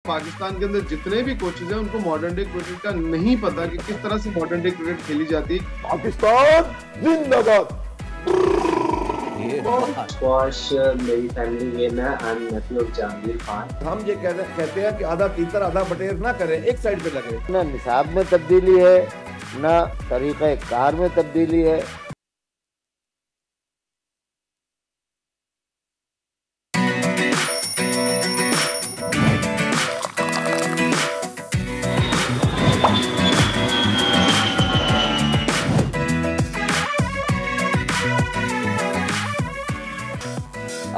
पाकिस्तान के अंदर जितने भी कोचेज हैं उनको मॉडर्न डे क्रिकेट का नहीं पता कि किस तरह से मॉडर्न डे क्रिकेट खेली जाती है। पाकिस्तान जिंदाबाद। स्क्वॉश मेरी फैमिली गेम है। I am Neiphiu of Jahangir Khan. हम ये कहते हैं कि आधा तीतर आधा बटेर ना करें, एक साइड पे लगे। ना निसाब में तब्दीली है, ना तरीक़े कार में तब्दीली है।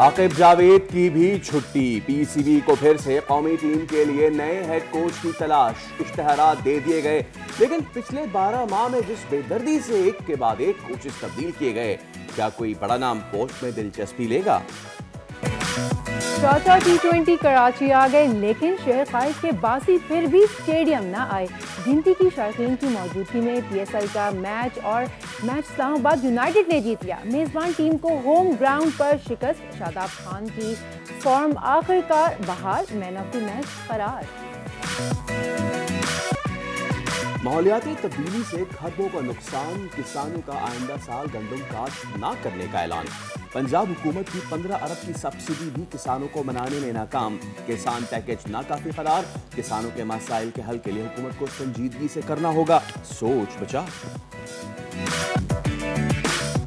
आकिब जावेद की भी छुट्टी। पीसीबी को फिर से कौमी टीम के लिए नए हेड कोच की तलाश। इश्तिहारात दे दिए गए, लेकिन पिछले 12 माह में जिस बेदर्दी से एक के बाद एक कोचेस तब्दील किए गए, क्या कोई बड़ा नाम पोस्ट में दिलचस्पी लेगा? चाचा T20 कराची आ गए, लेकिन शहर ख्वाहिश के बासी फिर भी स्टेडियम ना आए। गिनती की शायकीन की मौजूदगी में PSL का मैच इस्लामाबाद यूनाइटेड ने जीत लिया। मेजबान टीम को होम ग्राउंड पर शिकस्त। शादाब खान की फॉर्म आखिरकार बहाल, मैन ऑफ द मैच करार। माहौलियाती तब्दीली से खरबों का नुकसान, किसानों का आइंदा साल गंदम काश्त न करने का ऐलान। पंजाब हुकूमत की 15 अरब की सब्सिडी भी किसानों को मनाने में नाकाम। किसान पैकेज नाकाफी करार। किसानों के मसाइल के हल के लिए हुकूमत को संजीदगी से करना होगा सोच बचा।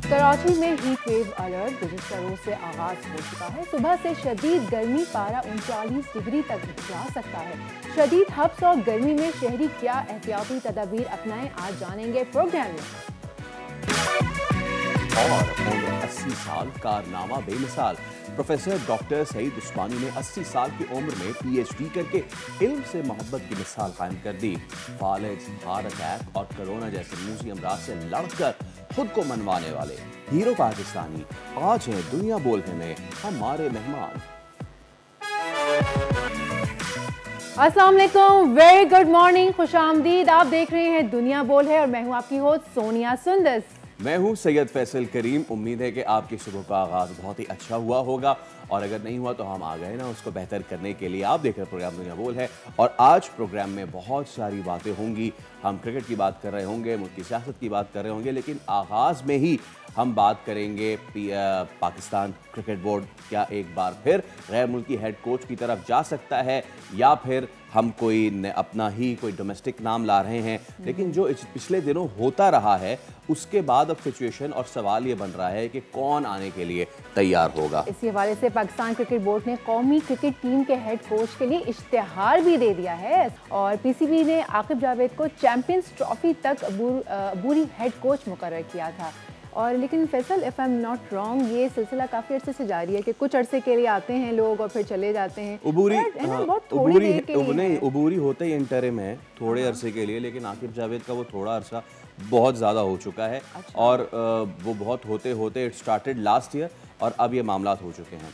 कराची में हीट वेव अलर्ट गुज़िश्ता रोज से आगाज हो चुका है। सुबह से शदीद गर्मी, पारा 39 डिग्री तक जा सकता है। शदीद हब्स और गर्मी में शहरी क्या एहतियाती तदाबीर अपनाएं, आज जानेंगे प्रोग्राम में। और उम्र 80 साल, कारनामा बेमिसाल। प्रोफेसर डॉक्टर सईद उस्मानी ने 80 साल की उम्र में PhD करके इल्म से मोहब्बत की मिसाल कायम कर दी। फालिज, हार्ट अटैक और कोरोना जैसे मूसी अमराज से लड़कर खुद को मनवाने वाले हीरो पाकिस्तानी आज हैं दुनिया बोलने में हमारे मेहमान। अस्सलाम वालेकुम, वेरी गुड मॉर्निंग, खुशामदीद। आप देख रहे हैं दुनिया बोल है और मैं हूं आपकी होस्ट सोनिया सुंदस। मैं हूं सैयद फैसल करीम। उम्मीद है कि आपकी सुबह का आगाज़ बहुत ही अच्छा हुआ होगा, और अगर नहीं हुआ तो हम आ गए ना उसको बेहतर करने के लिए। आप देख रहे प्रोग्राम दुनिया बोल है, और आज प्रोग्राम में बहुत सारी बातें होंगी। हम क्रिकेट की बात कर रहे होंगे, मुल्क की सियासत की बात कर रहे होंगे, लेकिन आगाज़ में ही हम बात करेंगे पाकिस्तान क्रिकेट बोर्ड क्या एक बार फिर गैर मुल्की हेड कोच की तरफ जा सकता है, या फिर हम कोई अपना ही कोई डोमेस्टिक नाम ला रहे हैं। लेकिन जो पिछले दिनों होता रहा है उसके बाद अब सिचुएशन और सवाल ये बन रहा है कि कौन आने के लिए तैयार होगा। इसी हवाले से पाकिस्तान क्रिकेट बोर्ड ने कौमी क्रिकेट टीम के हेड कोच के लिए इश्तिहार भी दे दिया है, और PCB ने आकिब जावेद को चैंपियंस ट्रॉफी तक अबूरी हेड कोच मुकर्रर किया था। और लेकिन Faisal, if I am not wrong, ये सिलसिला काफ़ी अर्से से जारी है कि कुछ अरसे के लिए आते हैं लोग और फिर चले जाते हैं। उबूरी होते ही इंटरिम है थोड़े अरसे के लिए, लेकिन आकिब जावेद का वो थोड़ा अरसा बहुत ज़्यादा हो चुका है। अच्छा। और वो बहुत होते होते इट स्टार्टेड लास्ट ईयर, और अब ये मामलात हो चुके हैं।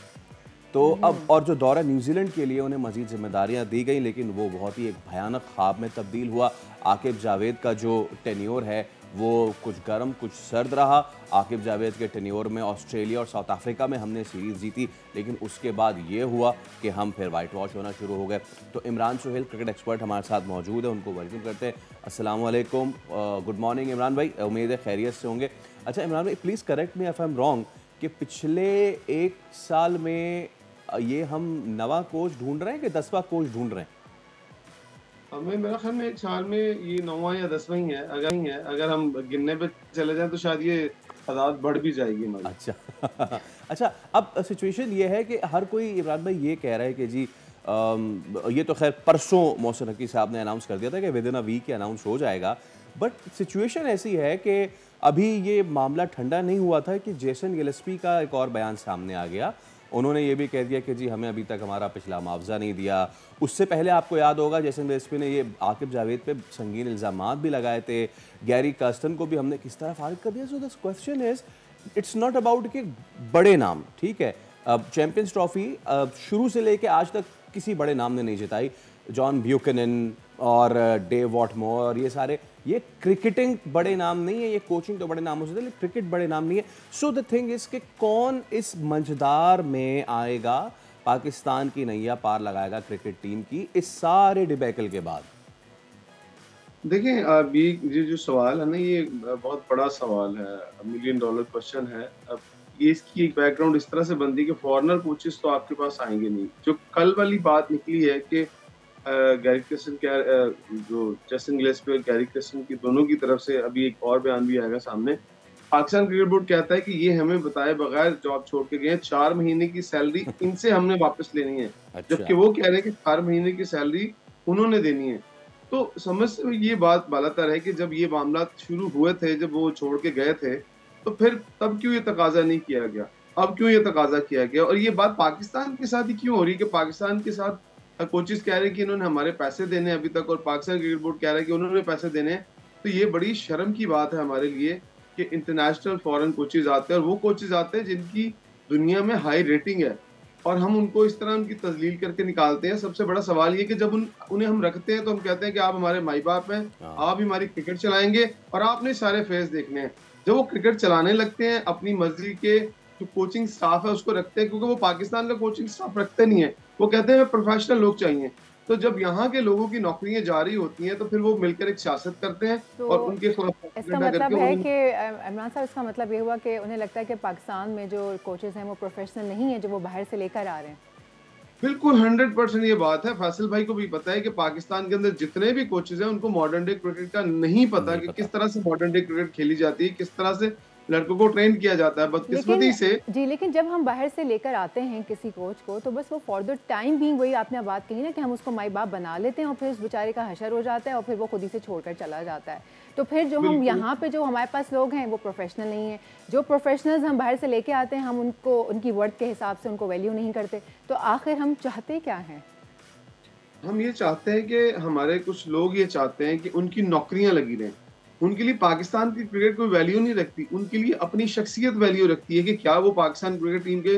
तो अब और जो दौरा न्यूजीलैंड के लिए उन्हें मज़ीद जिम्मेदारियां दी गई, लेकिन वो बहुत ही एक भयानक ख्वाब में तब्दील हुआ। आकिब जावेद का जो टेन्योर है वो कुछ गर्म कुछ सर्द रहा। आकिब जावेद के टेन्योर में ऑस्ट्रेलिया और साउथ अफ्रीका में हमने सीरीज़ जीती, लेकिन उसके बाद ये हुआ कि हम फिर वाइट वॉश होना शुरू हो गए। तो इमरान सुहेल क्रिकेट एक्सपर्ट हमारे साथ मौजूद है, उनको वेलकम करते हैं। अस्सलाम वालेकुम, गुड मॉर्निंग इमरान भाई, उम्मीद है खैरियत से होंगे। अच्छा इमरान भाई, please correct me if I am wrong कि पिछले एक साल में ये हम नवा कोच ढूंढ रहे हैं कि 10वां कोच ढूंढ रहे हैं? हमें मेरा ख्याल में एक साल में ये 9वां या 10वां ही है। अगर हम गिनने पे चले जाएं तो शायद ये तादाद बढ़ भी जाएगी हमारी। अच्छा अच्छा, अब सिचुएशन ये है कि हर कोई इमरान भाई ये कह रहा है कि जी ये तो खैर परसों मोहसिन नकवी साहब ने अनाउंस कर दिया था कि विद इन अ वीक ये अनाउंस हो जाएगा, बट सिचुएशन ऐसी है कि अभी ये मामला ठंडा नहीं हुआ था कि जेसन गिलेस्पी का एक और बयान सामने आ गया। उन्होंने ये भी कह दिया कि जी हमें अभी तक हमारा पिछला मुआवजा नहीं दिया। उससे पहले आपको याद होगा जेसन गिलेस्पी ने ये आकिब जावेद पे संगीन इल्ज़ामात भी लगाए थे। गैरी कर्स्टन को भी हमने किस तरह फारिग कर दिया। So this question is, it's not about कि बड़े नाम, ठीक है, अब चैंपियंस ट्रॉफी शुरू से लेके आज तक किसी बड़े नाम ने नहीं जिताई। जॉन ब्यूकनन और डेव वॉटमोर, ये सारे, ये क्रिकेटिंग बड़े नाम नहीं है, ये कोचिंग तो बड़े नाम हो सकते हैं, लेकिन क्रिकेट बड़े नाम नहीं है। सो द थिंग इज कि कौन इस मंझदार में आएगा पाकिस्तान की नैया पार लगाएगा क्रिकेट टीम की इस सारे डिबेकल के बाद? देखिए, अब ये जो सवाल है ना, ये बहुत बड़ा सवाल है, मिलियन डॉलर क्वेश्चन है। अब ये इसकी एक बैकग्राउंड इस तरह से बनती है कि फॉरेनर कोचेस तो आपके पास आएंगे नहीं। जो कल वाली बात निकली है कि गैरी क्रिस्टन जो जस्टिन गिलेस्पी और गैरी क्रिस्टन की दोनों की तरफ से अभी एक और बयान भी आएगा सामने। पाकिस्तान क्रिकेट बोर्ड कहता है कि ये हमें बताए बगैर जॉब छोड़ के गए, 4 महीने की सैलरी इनसे हमने वापस लेनी है। जबकि वो कह रहे हैं कि 4 महीने की सैलरी उन्होंने देनी है। तो समझ से ये बात बालातर है कि जब ये मामला शुरू हुए थे, जब वो छोड़ के गए थे, तो फिर तब क्यों ये तकाजा नहीं किया गया, अब क्यों ये तकाजा किया गया? और ये बात पाकिस्तान के साथ ही क्यों हो रही है कि पाकिस्तान के साथ कोचेस कह रहे हैं कि इन्होंने हमारे पैसे देने हैं अभी तक, और पाकिस्तान क्रिकेट बोर्ड कह रहा है कि उन्होंने पैसे देने हैं। तो ये बड़ी शर्म की बात है हमारे लिए कि इंटरनेशनल फॉरेन कोचेस आते हैं, और वो कोचेस आते हैं जिनकी दुनिया में हाई रेटिंग है, और हम उनको इस तरह उनकी तजलील करके निकालते हैं। सबसे बड़ा सवाल ये कि जब उन्हें हम रखते हैं तो हम कहते हैं कि आप हमारे माई बाप हैं, आप ही हमारी क्रिकेट चलाएंगे और आपने सारे फेस देखने हैं। जब वो क्रिकेट चलाने लगते हैं, अपनी मर्जी के जो कोचिंग स्टाफ है उसको रखते हैं, क्योंकि वो पाकिस्तान का कोचिंग स्टाफ रखते नहीं है। वो कहते हैं प्रोफेशनल लोग चाहिए। तो जब यहाँ के लोगों की नौकरियां जारी होती हैं तो फिर वो मिलकर एक सियासत करते हैं, तो और उनके खिलाफ इसका मतलब है कि इमरान साहब, इसका मतलब ये हुआ कि उन्हें लगता है कि पाकिस्तान में जो कोचेस हैं वो प्रोफेशनल नहीं है जो वो बाहर से लेकर आ रहे हैं। बिल्कुल 100% ये बात है। फैसल भाई को भी पता है कि पाकिस्तान के अंदर जितने भी कोचेस हैं उनको मॉडर्न डे क्रिकेट का नहीं पता कि किस तरह से मॉडर्न डे क्रिकेट खेली जाती है, किस तरह से लड़कों को ट्रेन किया जाता है। बदकिस्मती से जी, लेकिन जब हम बाहर से लेकर आते हैं किसी कोच को, तो बस वो फॉर द टाइम बीइंग, वही आपने बात कही ना कि हम उसको माई बाप बना लेते हैं और फिर उस बेचारे का हशर हो जाता है और फिर वो खुद ही से छोड़कर चला जाता है। तो फिर जो हम यहाँ पे जो हमारे पास लोग हैं वो प्रोफेशनल नहीं है। जो प्रोफेशनल्स हम बाहर से लेके आते हैं, हम उनको उनकी वर्थ के हिसाब से उनको वैल्यू नहीं करते। तो आखिर हम चाहते क्या हैं? हम ये चाहते हैं कि हमारे कुछ लोग ये चाहते हैं कि उनकी नौकरियां लगी रहें। उनके लिए पाकिस्तान की क्रिकेट कोई वैल्यू नहीं रखती, उनके लिए अपनी शख्सियत वैल्यू रखती है कि क्या वो पाकिस्तान क्रिकेट टीम के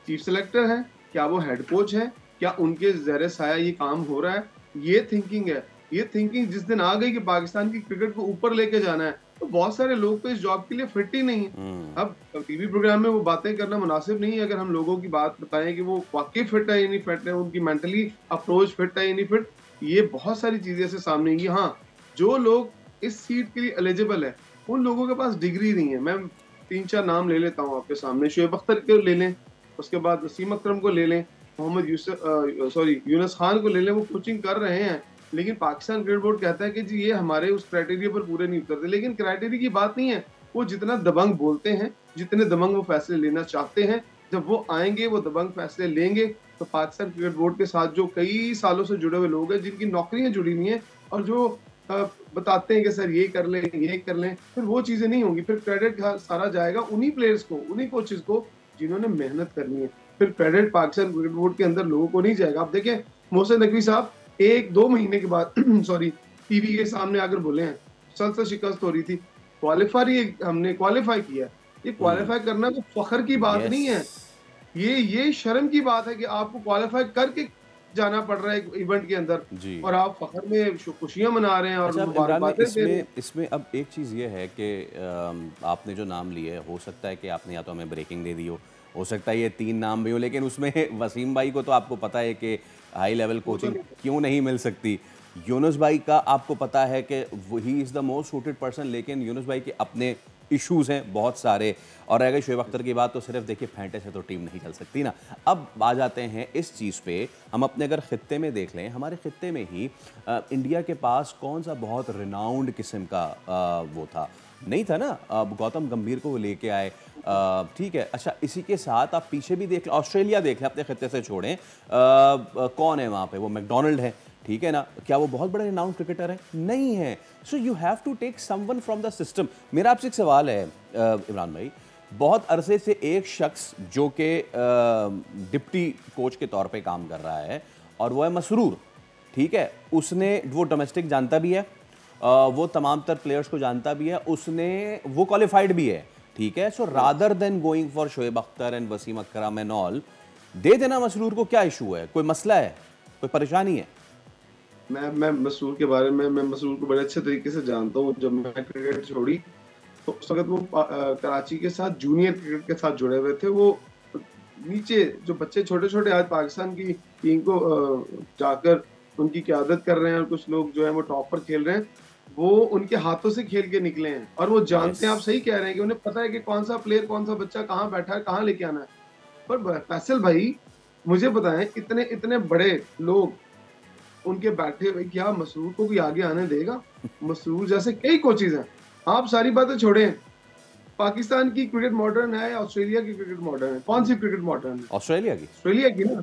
चीफ सेलेक्टर हैं, क्या वो हेड कोच हैं, क्या उनके ज़ेरे साया ये काम हो रहा है। ये थिंकिंग है। ये थिंकिंग जिस दिन आ गई कि पाकिस्तान की क्रिकेट को ऊपर लेके जाना है, तो बहुत सारे लोग तो इस जॉब के लिए फिट ही नहीं है। अब टीवी प्रोग्राम में वो बातें करना मुनासिब नहीं है अगर हम लोगों की बात बताएं कि वो वाकई फिट है या नहीं फिट है, उनकी मेंटली अप्रोच फिट है या नहीं फिट। ये बहुत सारी चीजें ऐसे सामने आएंगी। हाँ, जो लोग इस सीट के लिए एलिजिबल है, उन लोगों के पास डिग्री नहीं है। मैं 3-4 नाम ले लेता हूँ आपके सामने। शोएब अख्तर को ले लें, उसके बाद वसीम अकरम को ले लें, मोहम्मद यूनुस खान को ले लें। वो कोचिंग कर रहे हैं, लेकिन पाकिस्तान क्रिकेट बोर्ड कहता है कि जी ये हमारे उस क्राइटेरिया पर पूरे नहीं उतरते। लेकिन क्राइटेरिया की बात नहीं है, वो जितना दबंग बोलते हैं, जितने दबंग वो फैसले लेना चाहते हैं, जब वो आएंगे वो दबंग फैसले लेंगे। तो पाकिस्तान क्रिकेट बोर्ड के साथ जो कई सालों से जुड़े हुए लोग हैं, जिनकी नौकरियां जुड़ी हुई हैं और जो बताते हैं कि सर ये कर लें, ये कर लें, फिर वो चीजें नहीं होंगी। फिर क्रेडिट सारा जाएगा उन्हीं प्लेयर्स को, उन्हीं कोचेस को जिन्होंने मेहनत करनी है। फिर क्रेडिट पाकिस्तान क्रिकेट बोर्ड के अंदर लोगों को नहीं जाएगा। आप देखें, मोहसिन नकवी साहब 1-2 महीने के बाद टीवी के सामने आकर बोले हैं सलसल शिकस्त हो रही थी, हमने क्वालिफाई किया। ये क्वालिफाई करना तो फख्र की बात नहीं है, ये शर्म की बात है कि आपको क्वालिफाई करके जाना पड़ रहा है एक इवेंट के अंदर, और आप फख्र में खुशियां मना रहे हैं। और इसमें अब एक चीज़ ये है कि आपने जो नाम लिए, हो सकता है कि आपने या तो हमें ब्रेकिंग दे दी हो सकता है ये 3 नाम भी हो, लेकिन उसमें वसीम भाई को तो आपको पता है कि हाई लेवल कोचिंग क्यों नहीं मिल सकती। यूनुस भाई का आपको पता है कि he is the most suited person, लेकिन यूनुस भाई के अपने इश्यूज़ हैं बहुत सारे। और अगर शोएब अख्तर की बात, तो सिर्फ देखिए फेंटे से तो टीम नहीं चल सकती ना। अब आ जाते हैं इस चीज़ पे, हम अपने अगर ख़ित्ते में देख लें, हमारे ख़ित्ते में ही इंडिया के पास कौन सा बहुत रिनाउंड किस्म का वो था, नहीं था ना। गौतम गंभीर को वो लेके आए, ठीक है। अच्छा, इसी के साथ आप पीछे भी देख लें, ऑस्ट्रेलिया देख लें, अपने ख़ित्ते से छोड़ें, कौन है वहाँ पे, वो मैकडोनल्ड है, ठीक है ना। क्या वो बहुत बड़े रिनाउंड क्रिकेटर है? नहीं है। So you have to take someone from the system. मेरा आपसे एक सवाल है इमरान भाई, बहुत अरसे से एक शख्स जो कि डिप्टी कोच के तौर पे काम कर रहा है, और वो है मसरूर, ठीक है। उसने, वो डोमेस्टिक जानता भी है, वो तमाम तर प्लेयर्स को जानता भी है, वो क्वालिफाइड भी है, ठीक है। So rather than going for Shoaib Akhtar and Wasim Akram and all, दे देना मसरूर को। क्या इशू है? कोई मसला है? कोई परेशानी है? मैं मसरूर के बारे में, मैं मसरूर को बड़े अच्छे तरीके से जानता हूँ। जब मैं क्रिकेट छोड़ी तो उस वक्त वो कराची के साथ जूनियर क्रिकेट के साथ जुड़े हुए थे। वो नीचे जो बच्चे छोटे छोटे आज पाकिस्तान की टीम को जाकर उनकी क़यादत कर रहे हैं और कुछ लोग जो है वो टॉप पर खेल रहे हैं, वो उनके हाथों से खेल के निकले हैं और वो जानते हैं, आप सही कह रहे हैं कि उन्हें पता है कि कौन सा प्लेयर कौन सा बच्चा कहाँ बैठा है, कहाँ लेके आना है। पर फैसल भाई मुझे बताएं, इतने इतने बड़े लोग उनके बैठे हुए, क्या मसरूर को कोई आगे आने देगा? मसरूर जैसे कई कोचेज हैं। आप सारी बातें छोड़ें, पाकिस्तान की क्रिकेट मॉडर्न है या ऑस्ट्रेलिया की क्रिकेट मॉडर्न है? कौन सी क्रिकेट मॉडर्न है? ऑस्ट्रेलिया की ना।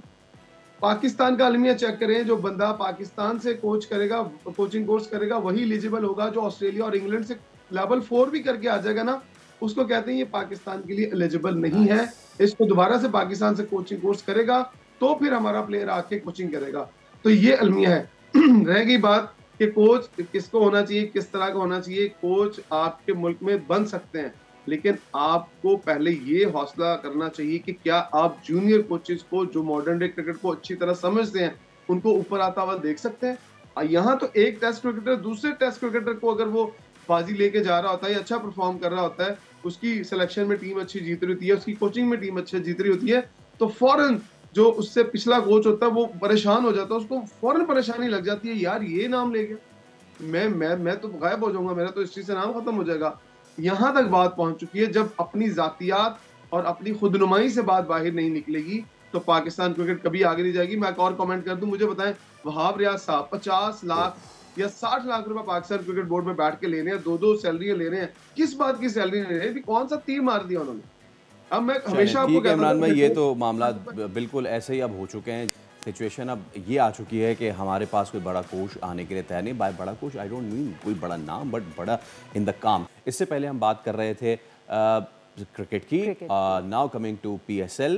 पाकिस्तान का अलमिया चेक करें, जो बंदा पाकिस्तान से कोच करेगा, कोचिंग कोर्स करेगा, वही एलिजिबल होगा। जो ऑस्ट्रेलिया और इंग्लैंड से लेवल 4 भी करके आ जाएगा ना, उसको कहते हैं ये पाकिस्तान के लिए एलिजिबल नहीं है, इसको दोबारा से पाकिस्तान से कोचिंग कोर्स करेगा तो फिर हमारा प्लेयर आके कोचिंग करेगा। तो ये अलमिया है। रह गई बात कि कोच किसको होना चाहिए, किस तरह का होना चाहिए। कोच आपके मुल्क में बन सकते हैं, लेकिन आपको पहले ये हौसला करना चाहिए कि क्या आप जूनियर कोचेस को, जो मॉडर्न डे क्रिकेट को अच्छी तरह समझते हैं, उनको ऊपर आता हुआ देख सकते हैं। यहाँ तो एक टेस्ट क्रिकेटर दूसरे टेस्ट क्रिकेटर को अगर वो बाजी लेके जा रहा होता है, अच्छा परफॉर्म कर रहा होता है, उसकी सिलेक्शन में टीम अच्छी जीत रही होती है, उसकी कोचिंग में टीम अच्छी जीत रही होती है, तो फौरन जो उससे पिछला कोच होता है वो परेशान हो जाता है, उसको फौरन परेशानी लग जाती है, यार ये नाम ले गया, मैं तो गायब हो जाऊंगा, मेरा तो इस चीज से नाम खत्म हो जाएगा। यहाँ तक बात पहुंच चुकी है। जब अपनी जातियात और अपनी खुदनुमाई से बात बाहर नहीं निकलेगी तो पाकिस्तान क्रिकेट कभी आगे नहीं जाएगी। मैं एक और कमेंट कर दूं, मुझे बताएं, वहाब रियाज साहब 50 लाख या 60 लाख रुपए पाकिस्तान क्रिकेट बोर्ड में बैठ के ले रहे हैं, 2-2 सैलरियां ले रहे हैं, किस बात की सैलरी ले रहे हैं? कौन सा तीर मार दिया उन्होंने? अब मैं हमेशा आपको कहता हूं इमरान भाई, ये तो मामला बिल्कुल ऐसे ही अब हो चुके हैं। सिचुएशन अब ये आ चुकी है कि हमारे पास कोई बड़ा कोच आने के लिए तैयार नहीं। बाय बड़ा कोच आई डोंट मीन कोई बड़ा नाम, बट बड़ा इन द काम। इससे पहले हम बात कर रहे थे क्रिकेट की। नाउ कमिंग टू PSL,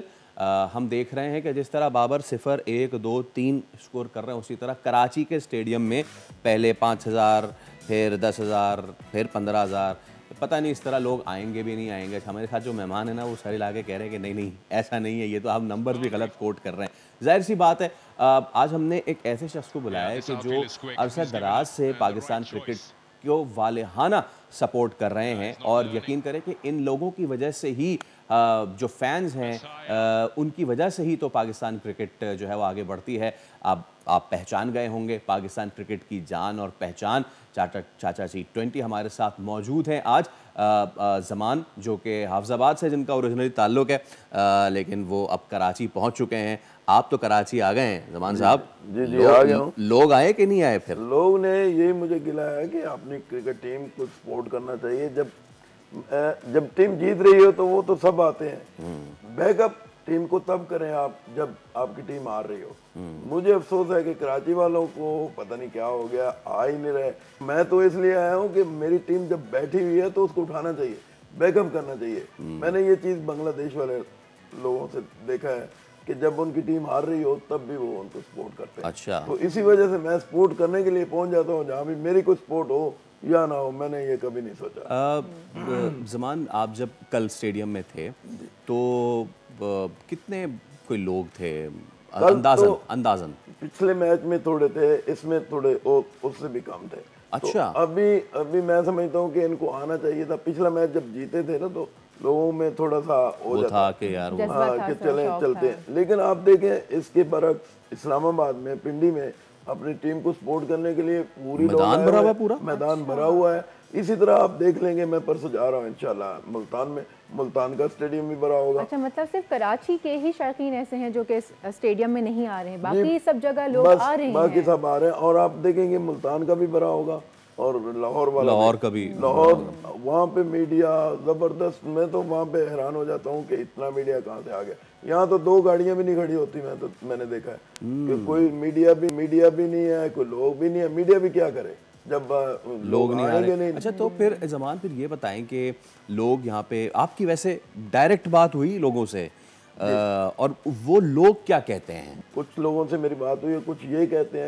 हम देख रहे हैं कि जिस तरह बाबर 0, 1, 2, 3 स्कोर कर रहे हैं, उसी तरह कराची के स्टेडियम में पहले 5000, फिर 10,000, फिर 15,000, पता नहीं इस तरह लोग आएंगे भी नहीं आएंगे। हमारे साथ जो मेहमान है ना, वो सारे लाके कह रहे हैं कि नहीं नहीं ऐसा नहीं है, ये तो आप नंबर भी गलत कोट कर रहे हैं। जाहिर सी बात है, आज हमने एक ऐसे शख्स को बुलाया है कि जो अरसा दराज से पाकिस्तान क्रिकेट को वालेहाना सपोर्ट कर रहे हैं, और यकीन करें कि इन लोगों की वजह से ही जो फैंस हैं उनकी वजह से ही तो पाकिस्तान क्रिकेट जो है वो आगे बढ़ती है। अब आप पहचान गए होंगे पाकिस्तान क्रिकेट की जान और पहचान। चाचा T20 हमारे साथ मौजूद हैं आज। ज़मान जो कि हाफिज़ाबाद से जिनका ओरिजिनली ताल्लुक़ है, लेकिन वो अब कराची पहुंच चुके हैं। आप तो कराची आ गए हैं ज़मान साहब। जी आ गया हूँ। लोग आए कि नहीं आए? फिर लोग ने ये मुझे गिलाया कि अपनी क्रिकेट टीम को सपोर्ट करना चाहिए। जब टीम जीत रही हो तो वो तो सब आते हैं, बैकअप टीम को तब करें आप जब आपकी टीम हार रही हो। मुझे अफसोस है कि कराची वालों को पता नहीं क्या हो गया, आ ही नहीं रहे। मैं तो इसलिए आया हूँ कि मेरी टीम जब बैठी हुई है तो उसको उठाना चाहिए, बैकअप करना चाहिए। मैंने ये चीज़ बांग्लादेश वाले लोगों से देखा है कि जब उनकी टीम हार रही हो तब भी वो उनको सपोर्ट करते हैं। अच्छा, तो इसी वजह से मैं सपोर्ट करने के लिए पहुंच जाता हूँ, जहाँ भी मेरी कोई सपोर्ट हो या ना हो। मैंने ये कभी नहीं सोचा। ज़मान, आप जब कल स्टेडियम में थे तो कितने कोई लोग थे अंदाजन? पिछले मैच में थोड़े थे, इसमें थोड़े उससे भी कम थे। अच्छा, तो अभी मैं समझता हूँ कि इनको आना चाहिए था। पिछला मैच जब जीते थे ना तो लोगों में थोड़ा सा हो जाता था कि यार कि चलते हैं। लेकिन आप देखें इसके बरक्स इस्लामाबाद में, पिंडी में अपनी टीम को सपोर्ट करने के लिए मैदान भरा हुआ, पूरा मैदान भरा हुआ है। इसी तरह आप देख लेंगे, मैं परसों जा रहा हूँ इंशाल्लाह मुल्तान में, मुल्तान का स्टेडियम भी भरा होगा। अच्छा, मतलब सिर्फ कराची के ही शौकीन ऐसे हैं जो कि स्टेडियम में नहीं आ रहे हैं, बाकी सब जगह लोग आ रहे हैं। बाकी सब आ रहे हैं, और आप देखेंगे मुल्तान का भी भरा होगा और लाहौर वाला, लाहौर का भी। लाहौर वहाँ पे मीडिया जबरदस्त। मैं तो वहाँ पे हैरान हो जाता हूँ कि इतना मीडिया कहाँ से आ गया। यहाँ तो 2 गाड़ियाँ भी नहीं खड़ी होती, मैंने देखा है कि कोई मीडिया भी नहीं है, कोई लोग भी नहीं है। मीडिया भी क्या करे जब लोग नहीं आ रहे। अच्छा, तो फिर ज़मान फिर ये बताएं कि लोग यहाँ पे, आपकी वैसे डायरेक्ट बात हुई लोगों से, और वो लोग क्या कहते हैं? कुछ लोगों से मेरी बात हुई है, कुछ ये कहते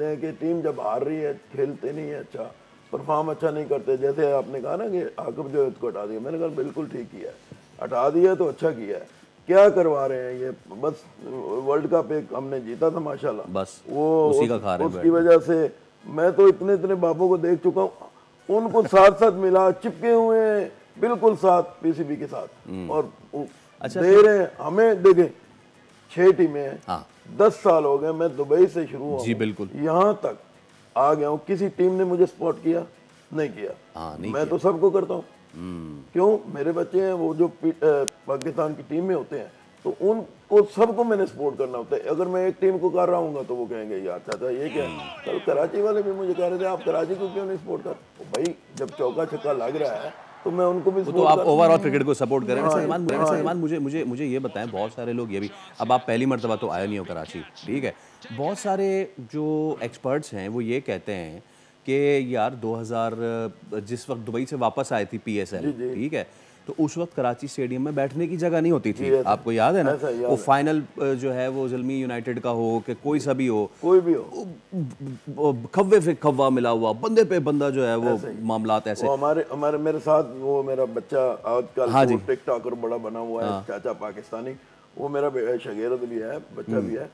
हैं कि टीम जब हार रही है, खेलते नहीं है अच्छा, परफॉर्म अच्छा नहीं करते। जैसे आपने कहा ना कि आकिब जावेद को हटा दिया, मैंने कहा बिल्कुल ठीक किया है, हटा दिया तो अच्छा किया है। क्या करवा रहे हैं ये? बस वर्ल्ड कप एक हमने जीता था माशाल्लाह, बस वो उसी का खा रहे हैं। उसकी वजह से मैं तो इतने बापों को देख चुका हूँ, उनको साथ मिला, चिपके हुए हैं बिल्कुल साथ PCB के साथ, और अच्छा, दे रहे हैं हमें। देखें 6 टीमें हैं, हाँ 10 साल हो गए, मैं दुबई से शुरू हुआ जी, बिल्कुल। यहाँ तक आ गया हूँ, किसी टीम ने मुझे सपोर्ट किया नहीं किया। हाँ, नहीं मैं तो सबको करता हूँ। क्यों? मेरे बच्चे हैं वो जो पाकिस्तान की टीम में होते हैं, तो उनको सबको मैंने सपोर्ट करना होता है। अगर मैं एक टीम को कर रहा हूँ तो वो कहेंगे यार चाचा ये क्या है। कल कराची वाले भी मुझे कह रहे थे आप कराची को क्यों नहीं सपोर्ट कर। तो भाई जब चौका छक्का लग रहा है तो मैं उनको भी तो आप ओवरऑल क्रिकेट को सपोर्ट करें। सलमान मुझे ये बताएं, बहुत सारे लोग ये भी, अब आप पहली मर्तबा तो आए नहीं हो कराची, ठीक है, बहुत सारे जो एक्सपर्ट्स हैं वो ये कहते हैं कि यार 2000 जिस वक्त दुबई से वापस आई थी PSL, ठीक है, तो उस वक्त कराची स्टेडियम में बैठने की जगह नहीं होती थी, आपको याद है ना? वो फाइनल जो है वो ज़ल्मी यूनाइटेड का हो कि कोई सा भी हो, खव्वे पे खव्वा मिला हुआ, बंदे पे बंदा जो है वो मामलात ऐसे। हमारे मेरे साथ वो मेरा बच्चा आजकल हाँ जी, टिकटॉकर बड़ा बना हुआ है, चाचा पाकिस्तानी, वो मेरा शगीरत भी है, बच्चा भी है,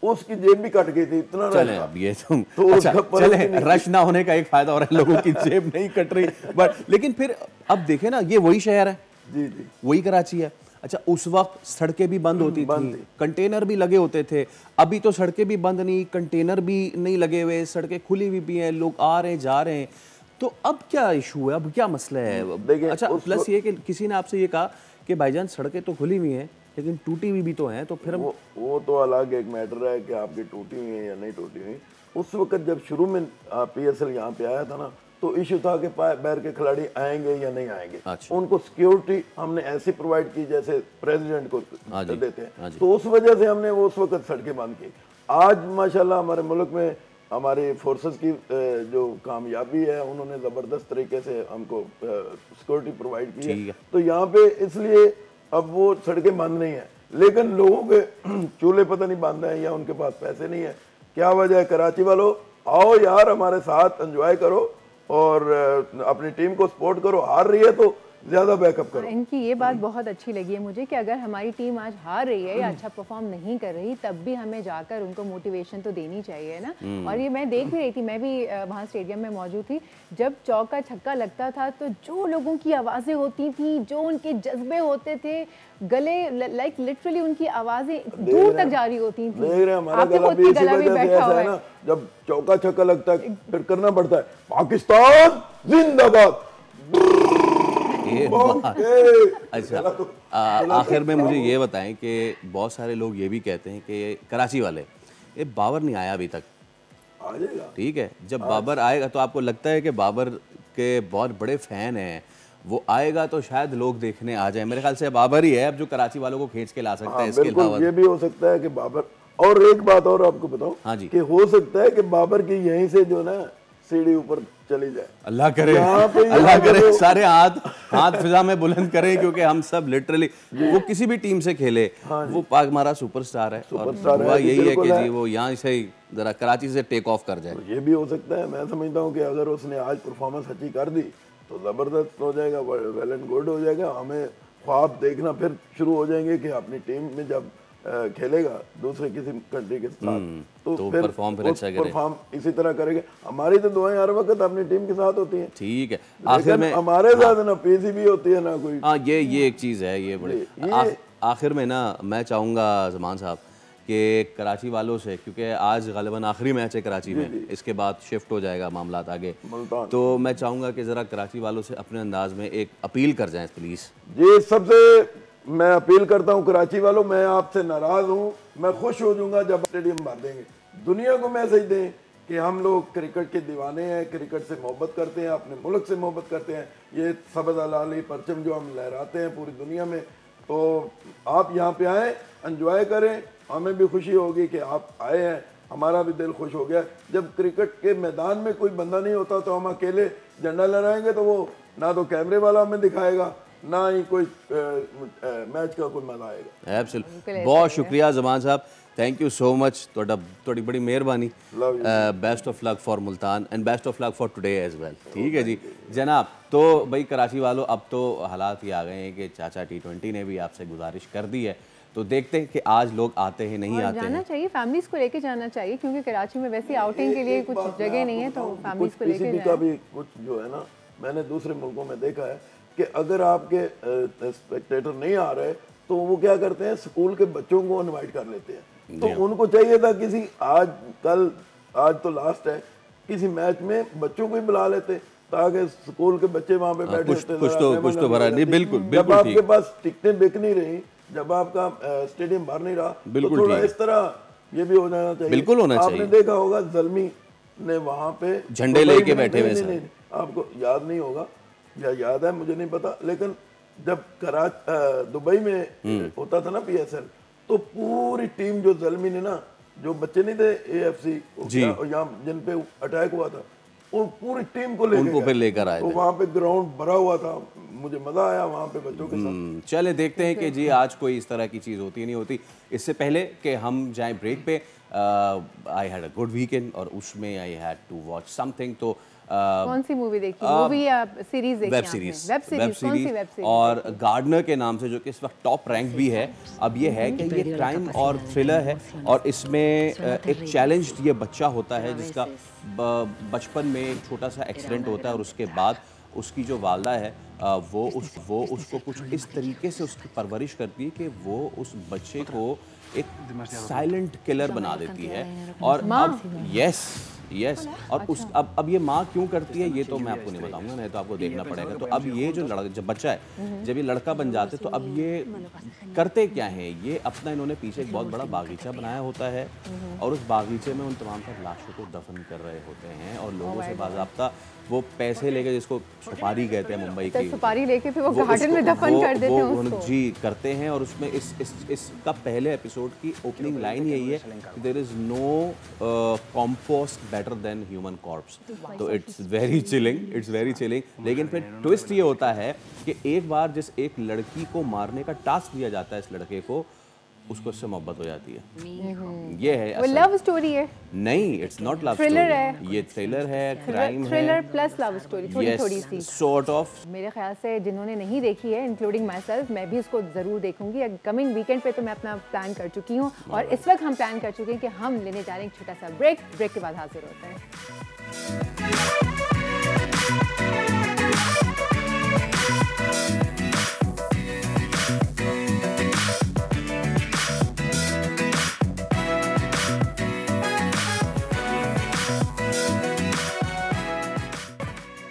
उसकी जेब भी कट गई थी, इतना चले अब ये तो अच्छा, चले रश ना होने का एक फायदा हो रहा है, लोगों की जेब नहीं कट रही, बट लेकिन फिर अब देखें ना, ये वही शहर है जी जी, वही कराची है। अच्छा, उस वक्त सड़कें भी बंद होती थी, कंटेनर भी लगे होते थे, अभी तो सड़कें भी बंद नहीं, कंटेनर भी नहीं लगे हुए, सड़कें खुली हुई भी हैं, लोग आ रहे हैं जा रहे हैं, तो अब क्या इशू है, अब क्या मसला है? अच्छा, प्लस ये कि किसी ने आपसे ये कहा कि भाईजान सड़कें तो खुली हुई हैं लेकिन टूटी हुई भी तो हैं, तो फिर हम वो तो अलग एक मैटर है कि आपकी टूटी हुई है या नहीं टूटी हुई। उस वक्त जब शुरू में PSL यहाँ पे आया था ना, तो इशू था कि बैर के खिलाड़ी आएंगे या नहीं आएंगे। अच्छा। उनको सिक्योरिटी हमने ऐसी प्रोवाइड की जैसे प्रेसिडेंट को देते हैं, तो उस वजह से हमने वो उस वक्त सड़कें बंद की। आज माशाल्लाह हमारे मुल्क में हमारी फोर्सेस की जो कामयाबी है, उन्होंने ज़बरदस्त तरीके से हमको सिक्योरिटी प्रोवाइड की है, तो यहाँ पे इसलिए अब वो सड़कें बंद नहीं है, लेकिन लोगों के चूल्हे पता नहीं बंद हैं या उनके पास पैसे नहीं है। क्या वजह है? कराची वालों आओ यार हमारे साथ एंजॉय करो और अपनी टीम को सपोर्ट करो, हार रही है तो ज़्यादा बैकअप करो। इनकी ये बात बहुत अच्छी लगी है मुझे कि अगर हमारी टीम आज हार रही है या अच्छा परफॉर्म नहीं कर रही, तब भी हमें जाकर उनको मोटिवेशन तो देनी चाहिए ना। और ये मैं देख भी रही थी, मैं भी वहाँ स्टेडियम में मौजूद थी, जब चौका छक्का लगता था तो जो लोगों की आवाज़ें होती थी, जो उनके जज्बे होते थे, गले लाइक लिटरली उनकी आवाज़ें दूर तक जा रही होती थी। देख रहे हैं हमारा गला भी इसी वजह से ऐसा है ना, जब चौका छक्का लगता है फिर करना पड़ता है पाकिस्तान जिंदाबाद। अच्छा, आखिर में मुझे ये बताएं कि बहुत सारे लोग ये भी कहते हैं कि कराची वाले, ये बाबर नहीं आया अभी तक, आ जाएगा, ठीक है, जब बाबर आएगा तो आपको लगता है कि बाबर के बहुत बड़े फैन हैं, वो आएगा तो शायद लोग देखने आ जाए। मेरे ख्याल से बाबर ही है अब जो कराची वालों को खींच के ला सकता है। इसके अलावा ये भी हो सकता है कि बाबर, और एक बात और आपको बताऊं, हाँ जी, कि हो सकता है कि बाबर की यहीं से जो ना सीढ़ी ऊपर चली जाए। अल्लाह करे, अल्लाह करे, सारे हाथ फिजा में बुलंद करें, क्योंकि हम सब लिटरली, वो किसी भी टीम से खेले, वो पाक हमारा सुपरस्टार है, और हुआ यही है कि जी वो यहाँ से ही जरा कराची से टेक ऑफ कर जाए। तो ये भी हो सकता है, मैं समझता हूँ कि अगर उसने आज परफॉर्मेंस अच्छी कर दी तो ज़बरदस्त हो जाएगा, वेल एंड गुड हो जाएगा। हमें ख्वाब देखना फिर शुरू हो जाएंगे कि अपनी टीम में जब खेलेगा दूसरे किसी कंट्री के साथ तो फिर परफॉर्म अच्छा करे, परफॉर्म इसी तरह करेगा। हमारी तो दुआएं हर वक्त अपनी टीम के साथ होती हैं, ठीक है, आखिर में हमारे साथ ना PCB होती है ना कोई। हाँ, ये एक चीज़ है, ये बड़े आखिर में ना मैं चाहूँगा ज़मान साहब कि कराची वालों से, क्योंकि आज गालिबन आखिरी मैच है कराची में, इसके बाद शिफ्ट हो जाएगा मामला आगे, तो मैं चाहूँगा कि ज़रा कराची वालों से अपने अंदाज में एक अपील कर जाएं प्लीज़। जी, सबसे मैं अपील करता हूँ कराची वालों, मैं आपसे नाराज़ हूँ, मैं खुश हो जाऊँगा जब स्टेडियम भर देंगे। दुनिया को मैसेज दें कि हम लोग क्रिकेट के दीवाने हैं, क्रिकेट से मोहब्बत करते हैं, अपने मुल्क से मोहब्बत करते हैं। ये सबज़ अलाली परचम जो हम लहराते हैं पूरी दुनिया में, तो आप यहाँ पे आएँ, एंजॉय करें, हमें भी खुशी होगी कि आप आए हैं, हमारा भी दिल खुश हो गया। जब क्रिकेट के मैदान में कोई बंदा नहीं होता तो हम अकेले झंडा लहराएंगे तो वो ना तो कैमरे वाला हमें दिखाएगा, ना ही कोई मैच का कोई मजा आएगा। एब्सोल्युटली, बहुत शुक्रिया ज़मान साहब, थैंक यू सो मच, थोड़ी बड़ी मेहरबानी। Best of luck for Multan and best of luck for today as well. ठीक है जी जनाब। तो भाई कराची वालों, अब तो हालात ये आ गए हैं कि चाचा T20 ने भी आपसे गुजारिश कर दी है, तो देखते हैं कि आज लोग आते हैं नहीं आते जाना हैं। चाहिए, फैमिलीज को लेके जाना चाहिए, क्योंकि कराची में वैसे आउटिंग के लिए कुछ जगह नहीं है, तो फैमिलीज को लेके जाए। का भी कुछ जो है ना, मैंने दूसरे मुल्कों में देखा है कि अगर आपके स्पेक्टेटर नहीं आ रहे तो वो क्या करते हैं, स्कूल के बच्चों को इनवाइट कर लेते हैं। तो उनको चाहिए था किसी आज तो लास्ट है, किसी मैच में बच्चों को ही बुला लेते ताकि स्कूल के बच्चे वहां पे बैठे होते। कुछ तो भरा नहीं, बिल्कुल जब बिल्कुल आपके ठीक, पास टिकटें बिक नहीं रही, जब आपका स्टेडियम भर नहीं रहा, तो बिल्कुल थोड़ा ठीक। इस तरह ये भी हो जाना चाहिए। बिल्कुल होना आपने चाहिए। देखा होगा जल्मी ने वहां पे झंडे दुबई लेके में- बैठे हुए नहीं, हैं नहीं, नहीं, आपको याद नहीं होगा या याद है मुझे नहीं पता, लेकिन जब दुबई में होता था ना PSL, तो पूरी टीम जो जल्मी ने ना, जो बच्चे नहीं थे AFC जी। यहाँ जिन पे अटैक हुआ था, वो पूरी टीम को लेके उनको गए। फिर लेकर आए तो थे। वहाँ पे ग्राउंड भरा हुआ था, मुझे मजा आया वहाँ पे बच्चों के साथ। चले देखते हैं कि जी आज कोई इस तरह की चीज़ होती नहीं होती। इससे पहले कि हम जाएं ब्रेक पे, I had a good weekend और उसमें I had to watch something. तो कौन सी मूवी देखी? मूवी या सीरीज देखी? वेब आपने? सीरीज, वेब सीरीज कौन सी वेब सीरीज? और गार्डनर के नाम से, जो कि इस वक्त टॉप रैंक भी है। अब ये है कि ये क्राइम और थ्रिलर है और इसमें एक चैलेंज ये बच्चा होता है जिसका बचपन में एक छोटा सा एक्सीडेंट होता है और उसके बाद उसकी जो वालदा है वो उसको कुछ इस तरीके से उसकी परवरिश करती है कि वो उस बच्चे को एक साइलेंट किलर बना देती है। और अब यस और उस अब ये माँ क्यों करती है ये तो मैं आपको नहीं बताऊंगा, नहीं तो आपको देखना पड़ेगा। तो अब ये जो जब बच्चा है, जब ये लड़का बन जाते तो अब ये करते क्या है, ये अपना इन्होंने पीछे एक बहुत बड़ा बागीचा बनाया होता है और उस बागीचे में उन तमाम पर लाशों को दफन कर रहे होते हैं और लोगों से बाज़ाब्ता वो पैसे लेके, जिसको सुपारी कहते हैं मुंबई की, सुपारी लेके फिर वो गार्डन में दफन कर देते हैं उसको। जी करते हैं। और उसमें इसका पहले एपिसोड की ओपनिंग लाइन यही है कि there is no compost better than human corpse. तो इट्स वेरी चिलिंग। लेकिन फिर ट्विस्ट ये होता है कि एक बार जिस एक लड़की को मारने का टास्क दिया जाता है इस लड़के को, उसको उससे मोहब्बत हो जाती है। ये है वो लव स्टोरी है? नहीं, it's not love story, thriller है। ये थ्रिलर है, क्राइम है, थ्रिलर प्लस लव स्टोरी, थोड़ी सी सॉर्ट ऑफ। मेरे ख्याल से जिन्होंने नहीं देखी है, इंक्लूडिंग माई सेल्फ, मैं भी इसको ज़रूर देखूंगी। कमिंग वीकेंड पे तो मैं अपना प्लान कर चुकी हूँ और इस वक्त हम प्लान कर चुके हैं कि हम लेने जा रहे हैं एक छोटा सा ब्रेक के बाद हाजिर होते हैं।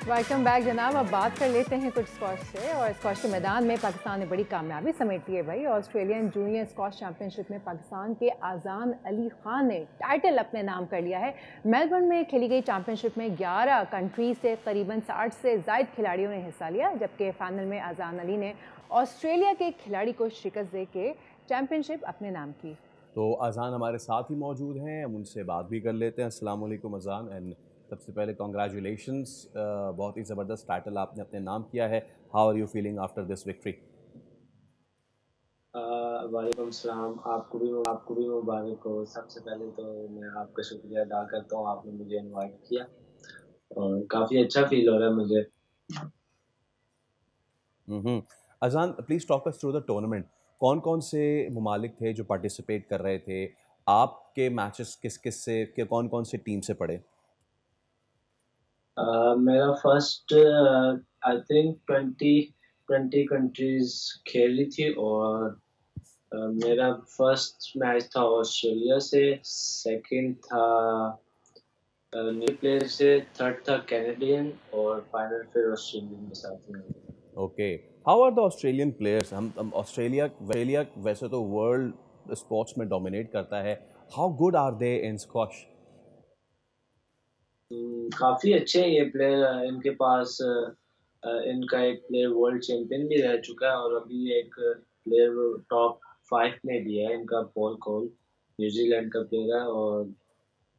वेलकम बैक जनाब। अब बात कर लेते हैं कुछ स्क्वॉश से। और स्क्वॉश के मैदान में पाकिस्तान ने बड़ी कामयाबी समेटी है भाई। ऑस्ट्रेलियन जूनियर स्क्वॉश चैंपियनशिप में पाकिस्तान के आज़ान अली खान ने टाइटल अपने नाम कर लिया है। मेलबर्न में खेली गई चैंपियनशिप में 11 कंट्री से करीबन 60 से ज़ायद खिलाड़ियों ने हिस्सा लिया, जबकि फाइनल में आज़ान अली ने ऑस्ट्रेलिया के खिलाड़ी को शिकस्त दे के चैंपियनशिप अपने नाम की। तो अजान हमारे साथ ही मौजूद हैं, हम उनसे बात भी कर लेते हैं। अस्सलाम वालेकुम अजान। एंड सबसे पहले कॉन्ग्रेचुलेशंस, बहुत ही ज़बरदस्त टाइटल आपने अपने नाम किया है। How are you feeling after this victory? वालेकुम सलाम, आपको भी मुबारक हो। सबसे पहले तो मैं आपका शुक्रिया अदा करता हूँ, आपने मुझे इनवाइट किया और काफ़ी अच्छा फील हो रहा है मुझे। अजान, please talk us through the tournament. कौन कौन से ममालिक थे जो पार्टिसिपेट कर रहे थे? आपके मैचेस किस किस से, कौन कौन से टीम से पड़े? मेरा फर्स्ट आई थिंक 20 कंट्रीज खेली थी और मेरा फर्स्ट मैच था ऑस्ट्रेलिया से, सेकंड था न्यू प्लेयर से, थर्ड था कैनेडियन और फाइनल फिर ऑस्ट्रेलियन के साथ में। Okay, how are the Australian players? हम ऑस्ट्रेलिया वैसे तो वर्ल्ड स्पोर्ट्स में डोमिनेट करता है। How good are they in squash? काफ़ी अच्छे हैं ये प्लेयर। इनके पास इनका एक प्लेयर वर्ल्ड चैंपियन भी रह चुका है और अभी एक प्लेयर टॉप 5 में भी है। इनका पॉल कोल न्यूजीलैंड का प्लेयर है और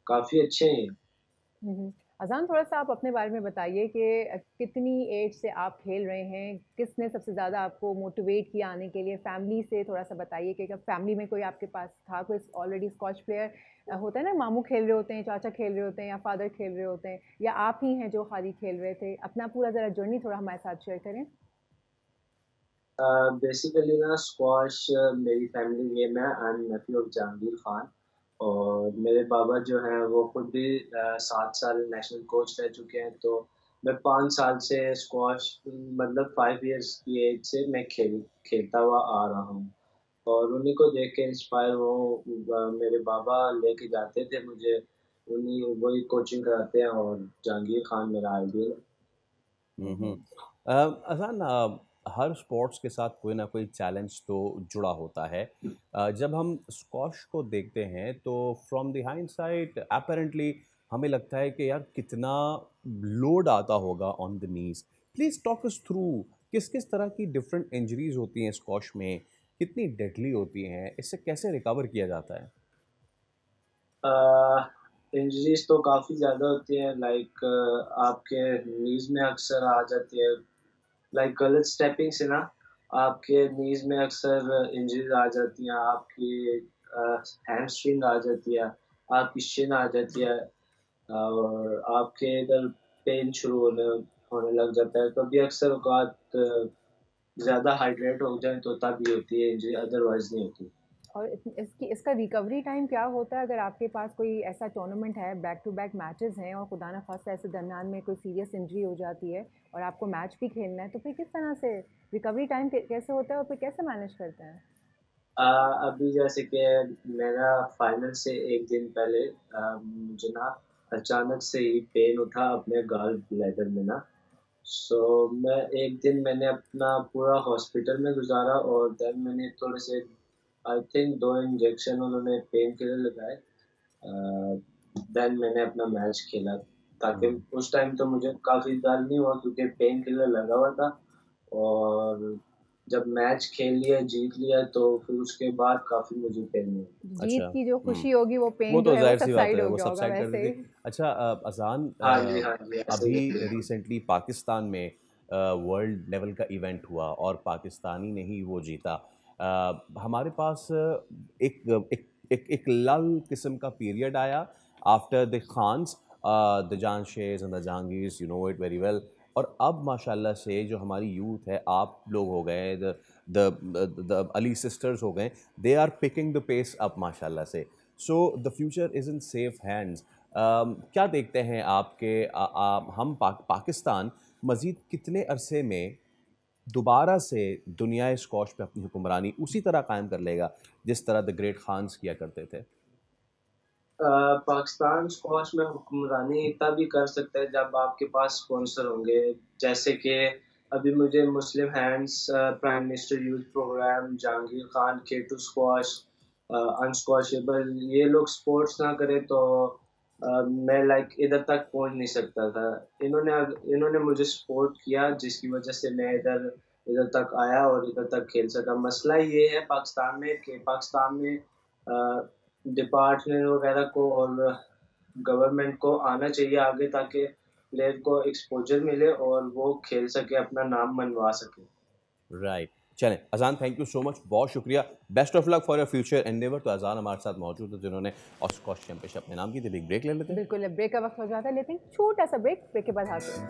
काफ़ी अच्छे हैं। अजान, थोड़ा सा आप अपने बारे में बताइए कि कितनी एज से आप खेल रहे हैं, किसने सबसे ज़्यादा आपको मोटिवेट किया आने के लिए? फैमिली से थोड़ा सा बताइए कि फैमिली में कोई आपके पास था, कोई ऑलरेडी स्कॉच प्लेयर होता है ना, मामू खेल रहे होते हैं, चाचा खेल रहे होते हैं या फादर खेल रहे होते हैं, या आप ही हैं जो खाली खेल रहे थे? अपना पूरा ज़रा जर्नी थोड़ा हमारे साथ शेयर करें। बेसिकली ना स्क्वाश मेरी फैमिली गेम है। I am Neiphiu of Jahangir Khan और मेरे बाबा जो हैं वो खुद भी 7 साल नेशनल कोच रह चुके हैं। तो मैं 5 साल से स्क्वाश मतलब 5 इयर्स की एज से मैं खेलता हुआ आ रहा हूँ। और उन्हीं को देख के इंस्पायर हो, मेरे बाबा लेके जाते थे मुझे, उन्हीं वही कोचिंग कराते हैं और जहांगीर खान मेरा आइडियल है। हम्म। अजान, हर स्पोर्ट्स के साथ कोई ना कोई चैलेंज तो जुड़ा होता है। जब हम स्क्वॉश को देखते हैं तो फ्रॉम द हाइंडसाइट अपेरेंटली हमें लगता है कि यार कितना लोड आता होगा on the knees. Please talk us through किस किस तरह की डिफरेंट इंजरीज होती हैं स्क्वॉश में, कितनी डेडली होती हैं, इससे कैसे रिकवर किया जाता है? इंजरीज तो काफ़ी ज़्यादा होती है, लाइक आपके नीज में अक्सर आ जाती है, लाइक गलत स्टेपिंग से ना आपके नीज में अक्सर इंजरीज आ जाती हैं, आपकी हैमस्ट्रिंग आ जाती है, आपकी शिन आ जाती है, और आपके इधर पेन शुरू होने लग जाता है। कभी अक्सर औकात ज़्यादा हाइड्रेट हो जाए तो तभी होती है इंजरी, अदरवाइज नहीं होती। और इसका रिकवरी टाइम क्या होता है? अगर आपके पास कोई ऐसा टूर्नामेंट है, बैक टू बैक मैचेस हैं और खुदा न खास्ता ऐसे दरमियान में कोई सीरियस इंजरी हो जाती है और आपको मैच भी खेलना है, तो फिर किस तरह से रिकवरी टाइम कैसे होता है और फिर कैसे मैनेज करते हैं? अभी जैसे कि मेरा फाइनल से एक दिन पहले मुझे ना अचानक से ही पेन उठा अपने गाल ब्लैडर में ना। सो मैं एक दिन मैंने अपना पूरा हॉस्पिटल में गुजारा और देन मैंने थोड़े से आई थिंक 2 इंजेक्शन उन्होंने पेन किलर लगाए, देन मैंने अपना मैच खेला, ताकि उस टाइम तो मुझे काफ़ी डर नहीं हुआ क्योंकि पेन किलर लगा हुआ था, और जब मैच खेल लिया जीत लिया तो फिर उसके बाद काफ़ी मुझे पेन हुआ। जीत अच्छा। की जो खुशी होगी वो वो पेन तो जो है वो जाहिर सी बात सबसाइड है, हो वो गया होगा सबसाइड कर वैसे देती। ही। अच्छा अजान, हाँ जी, हाँ जी, ऐसे अभी ही। रिसेंटली पाकिस्तान में वर्ल्ड लेवल का इवेंट हुआ और पाकिस्तानी ने ही वो जीता। हमारे पास एक एक एक, एक लल किस्म का पीरियड आया after the Khans, the Janshers and the Jahangirs, you know it very well. और अब माशाल्लाह से जो हमारी यूथ है, आप लोग हो गए, द अली सिस्टर्स हो गए, they are picking the pace up माशाल्लाह से। So the future is in safe hands. क्या देखते हैं आपके हम पाकिस्तान मज़ीद कितने अरसे में दोबारा से दुनिया स्क्वॉश पे अपनी हुक्मरानी उसी तरह कायम कर लेगा जिस तरह द ग्रेट खान्स किया करते थे? पाकिस्तान स्क्वॉश में हुक्मरानी तभी कर सकता है जब आपके पास स्पॉन्सर होंगे, जैसे कि अभी मुझे Muslim hands, prime minister youth programme, Jahangir Khan, K2 squash, unsquashable, ये लोग सपोर्ट्स ना करें तो मैं लाइक इधर तक पहुंच नहीं सकता था। इन्होंने मुझे सपोर्ट किया जिसकी वजह से मैं इधर इधर तक आया और इधर तक खेल सका। मसला ये है पाकिस्तान में कि पाकिस्तान में डिपार्टमेंट वगैरह को और गवर्नमेंट को आना चाहिए आगे, ताकि प्लेयर को एक्सपोजर मिले और वो खेल सके, अपना नाम मनवा सके। राइट। चलें अजान, थैंक यू सो मच, बहुत शुक्रिया, best of luck for your future Endeavour. तो अजान हमारे साथ मौजूद है जिन्होंने स्क्वॉश चैंपियनशिप अपने नाम की थी। बिग ब्रेक ले लेते हैं। बिल्कुल, ब्रेक का वक्त हो जाता है, लेते हैं छोटा सा ब्रेक के बाद हाजिर हैं।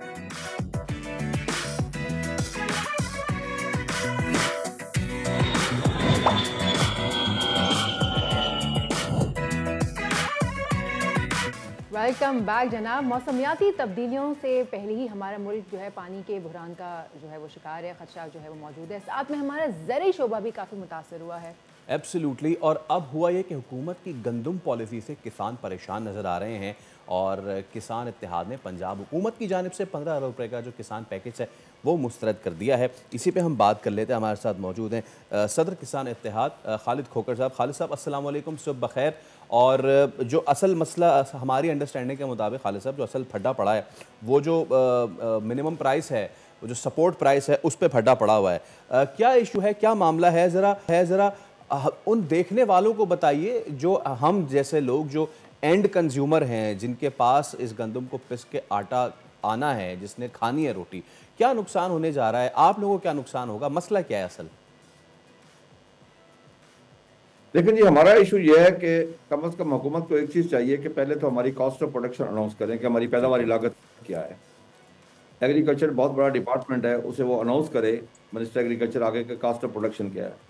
वेलकम बैक जनाब। मौसमियाती तब्दीलियों से पहले ही हमारा मुल्क जो है पानी के बहरान का जो है वो शिकार है, खदशा जो है वो मौजूद है। साथ में हमारा ज़रूरी शोबा भी काफ़ी मुतासर हुआ है। एब्सोल्युटली। और अब हुआ ये कि हुकूमत की गंदम पॉलिसी से किसान परेशान नज़र आ रहे हैं और किसान इत्तेहाद ने पंजाब हुकूमत की जानिब से 15 अरब रुपये का जो किसान पैकेज है वो मुस्तरद कर दिया है। इसी पे हम बात कर लेते हैं। हमारे साथ मौजूद हैं सदर किसान इत्तेहाद खालिद खोकर साहब। खालिद साहब अस्सलाम वालेकुम, सुबह बखैर। और जो असल मसला हमारी अंडरस्टैंडिंग के मुताबिक खालिद साहब, जो असल फड्डा पड़ा है वो जो मिनिमम प्राइस है, वो जो सपोर्ट प्राइस है उस पर फड्डा पड़ा हुआ है। क्या इशू है, क्या मामला है, ज़रा उन देखने वालों को बताइए जो हम जैसे लोग जो एंड कंज्यूमर हैं, जिनके पास इस गंदम को पिस के आटा आना है, जिसने खानी है रोटी, क्या नुकसान होने जा रहा है, आप लोगों को क्या नुकसान होगा, मसला क्या है असल? लेकिन जी हमारा इशू ये है कि कम से कम हुकूमत को एक चीज़ चाहिए कि पहले तो हमारी कॉस्ट ऑफ प्रोडक्शन अनाउंस करें कि हमारी पैदावारी लागत क्या है। एग्रीकल्चर बहुत बड़ा डिपार्टमेंट है, उसे वो अनाउंस करे, मिनिस्टर एग्रीकल्चर आगे के कॉस्ट ऑफ प्रोडक्शन क्या है।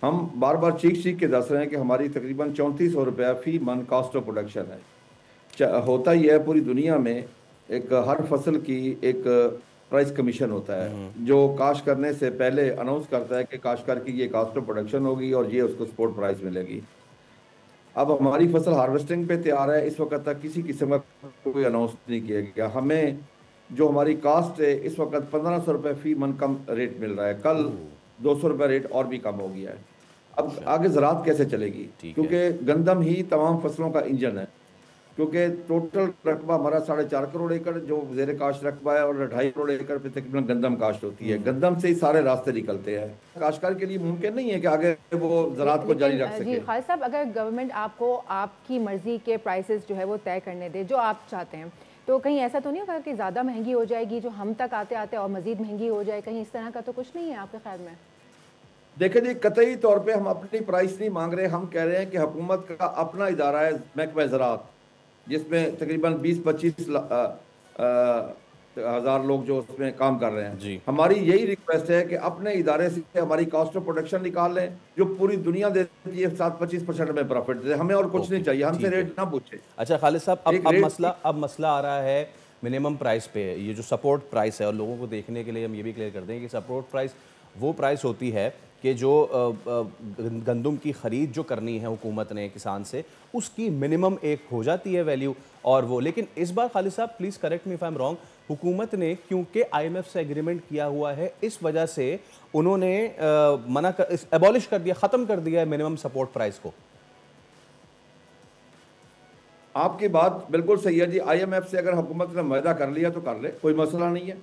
हम बार बार चीख के दस रहे हैं कि हमारी तकरीबन 3400 रुपया फी मन कॉस्ट ऑफ प्रोडक्शन है। होता ही है पूरी दुनिया में, एक हर फसल की एक प्राइस कमीशन होता है जो काश्त करने से पहले अनाउंस करता है कि काश्तकार की ये कास्ट ऑफ प्रोडक्शन होगी और ये उसको स्पोर्ट प्राइस मिलेगी। अब हमारी फसल हार्वेस्टिंग पे तैयार है, इस वक्त तक किसी किस्म का कोई अनाउंस नहीं किया गया। हमें जो हमारी कास्ट है इस वक्त 1500 रुपये फी मन कम रेट मिल रहा है, कल 200 रुपये रेट और भी कम हो गया है। अब आगे ज़राअत कैसे चलेगी, क्योंकि गंदम ही तमाम फसलों का इंजन है, क्योंकि टोटल रकबा हमारा 4.5 करोड़ एकड़ जो जेर काश्त रकबा है और 2.5 करोड़ एकड़ पे तकरीबन गंदम काश्त होती है। गंदम से ही सारे रास्ते निकलते हैं। काश्तकार के लिए मुमकिन नहीं है कि आगे वो ज़राअत को जारी रख सके। जी खालिद साहब, अगर गवर्नमेंट आपको आपकी मर्जी के प्राइसेस जो है वो तय करने दे जो आप चाहते हैं, तो कहीं ऐसा तो नहीं होगा कि ज़्यादा महंगी हो जाएगी, जो हम तक आते आते और मज़ीद महंगी हो जाए? कहीं इस तरह का तो कुछ नहीं है आपके ख्याल में? देखिए जी, कतई तौर पे हम अपनी प्राइस नहीं मांग रहे, हम कह रहे हैं कि हुकूमत का अपना इदारा है महकमा ज़राअत, जिसमें तकरीबन 20-25 हज़ार लोग जो उसमें काम कर रहे हैं। हमारी यही रिक्वेस्ट है कि अपने इदारे से हमारी कॉस्ट ऑफ प्रोडक्शन निकाल लें, जो पूरी दुनिया देती है 7-25% में प्रॉफिट दे, हमें और कुछ नहीं चाहिए, हमसे रेट ना पूछे। अच्छा खालिद साहब, अब मसला आ रहा है मिनिमम प्राइस पे, ये जो सपोर्ट प्राइस है, और लोगों को देखने के लिए हम ये भी क्लियर कर दें कि सपोर्ट प्राइस वो प्राइस होती है कि जो गंदम की ख़रीद जो करनी है हुकूमत ने किसान से, उसकी मिनिमम एक हो जाती है वैल्यू, और वो लेकिन इस बार खालिद साहब please correct me if I am wrong, हुकूमत ने क्योंकि IMF से एग्रीमेंट किया हुआ है, इस वजह से उन्होंने एबॉलिश कर दिया, ख़त्म कर दिया है मिनिमम सपोर्ट प्राइस को। आपकी बात बिल्कुल सही है जी। IMF से अगर हुकूमत ने मुआहदा कर लिया तो कर ले, कोई मसला नहीं है।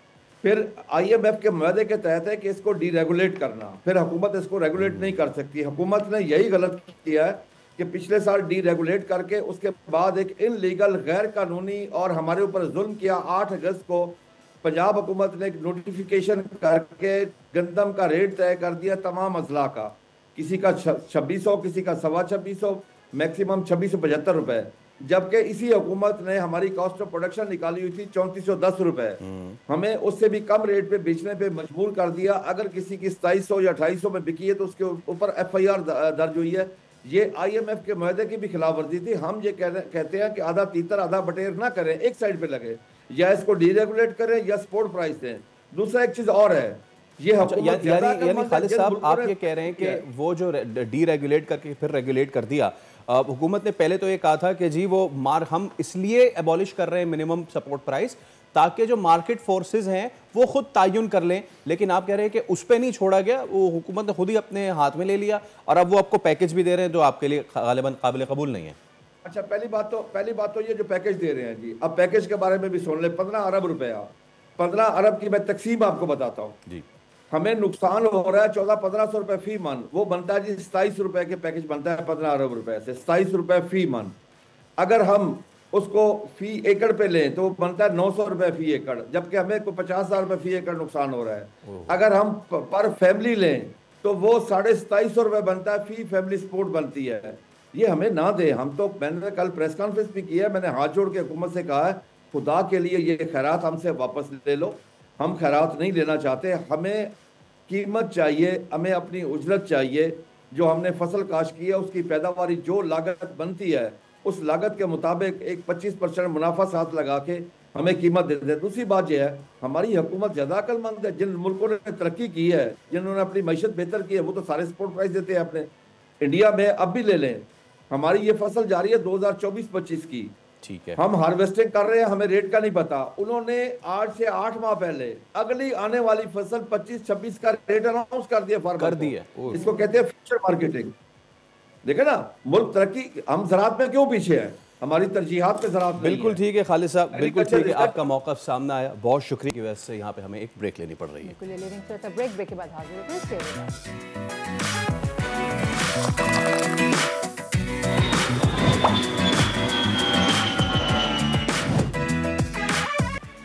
फिर IMF के मुआहदे के तहत है कि इसको डीरेगुलेट करना, फिर हुकूमत इसको रेगुलेट नहीं कर सकती। हुकूमत ने यही गलत किया है कि पिछले साल डीरेगुलेट करके उसके बाद एक इनलीगल गैर कानूनी और हमारे ऊपर जुल्म किया। 8 अगस्त को पंजाब हुकूमत ने एक नोटिफिकेशन करके गंदम का रेट तय कर दिया तमाम अजला का, किसी का 2600, किसी का 2650, मैक्सिमम 2675 रुपए, जबकि इसी हुकूमत ने हमारी कॉस्ट ऑफ प्रोडक्शन निकाली हुई थी 3410 रुपए, हमें उससे भी कम रेट पे बेचने पे मजबूर कर दिया। अगर किसी की 2700 या 2800 में बिकी है तो उसके ऊपर FIR दर्ज हुई है। ये IMF के मुआहदे की भी खिलाफ वर्जी थी। हम ये कहते हैं कि आधा तीतर आधा बटेर ना करें, एक साइड पे लगे, या इसको डीरेगुलेट करें या सपोर्ट प्राइस दें। दूसरा एक चीज और है, ये यानी खालिद साहब आप ये कह रहे हैं कि वो जो डीरेगुलेट करके फिर रेगुलेट कर दिया, हुकूमत ने पहले तो ये कहा था कि जी वो हम इसलिए एबॉलिश कर रहे हैं मिनिमम सपोर्ट प्राइस ताकि जो मार्केट फोर्सेस हैं वो खुद तायुन कर लें, लेकिन आप कह रहे हैं कि उस पर नहीं छोड़ा गया, वो हुकूमत ने खुद ही अपने हाथ में ले लिया और अब वो आपको पैकेज भी दे रहे हैं जो आपके लिए गालिबन काबिल कबूल नहीं है। अच्छा, पहली बात तो ये जो पैकेज दे रहे हैं जी, अब पैकेज के बारे में भी सुन ले। 15 अरब रुपया, 15 अरब की मैं तकसीम आपको बताता हूँ जी। हमें नुकसान हो रहा है 1400-1500 रुपए फी मन, वो बनता है जी 27 रुपए के पैकेज बनता है 15 अरब रुपए से, 27 रुपए फी मन। अगर हम उसको फी एकड़ पे लें तो बनता है 900 रुपए फी एकड़, जबकि हमें कोई 50,000 रुपए फी एकड़ नुकसान हो रहा है। अगर हम पर फैमिली लें तो वो 2750 रुपए बनता है, फी फैमिली सपोर्ट बनती है। ये हमें ना दे। हम तो, मैंने कल प्रेस कॉन्फ्रेंस भी किया, मैंने हाथ जोड़ के हुकूमत से कहा है खुदा के लिए ये खैरात हमसे वापस ले लो, हम खैरात नहीं लेना चाहते, हमें कीमत चाहिए, हमें अपनी उजरत चाहिए। जो हमने फसल काश की है उसकी पैदावारी जो लागत बनती है उस लागत के मुताबिक एक 25% मुनाफा साथ लगा के हमें कीमत दे दे। दूसरी बात यह है, हमारी हुकूमत ज़्यादा अक्लमंद है। जिन मुल्कों ने तरक्की की है, जिन्होंने अपनी मैशत बेहतर की है, वो तो सारे सपोर्ट प्राइस देते हैं अपने। इंडिया में अब भी ले लें, हमारी ये फसल जारी है 2024-25 की, ठीक है, हम हार्वेस्टिंग कर रहे हैं, हमें रेट का नहीं पता। उन्होंने 8 से 8 माह पहले अगली आने वाली फसल 25-26 का रेट अनाउंस कर दिया फार्मर को। इसको कहते हैं फ्यूचर मार्केटिंग। देखे ना, मुल्क तरक्की, हम ज़राअत में क्यों पीछे हैं, हमारी तरजीहात पे ज़राअत। बिल्कुल ठीक है खालिद साहब, बिल्कुल ठीक है, आपका मौक़िफ़ सामने आया, बहुत शुक्रिया की वजह से यहाँ पे हमें एक ब्रेक लेनी पड़ रही है। ब्रेक के बाद हाजिर।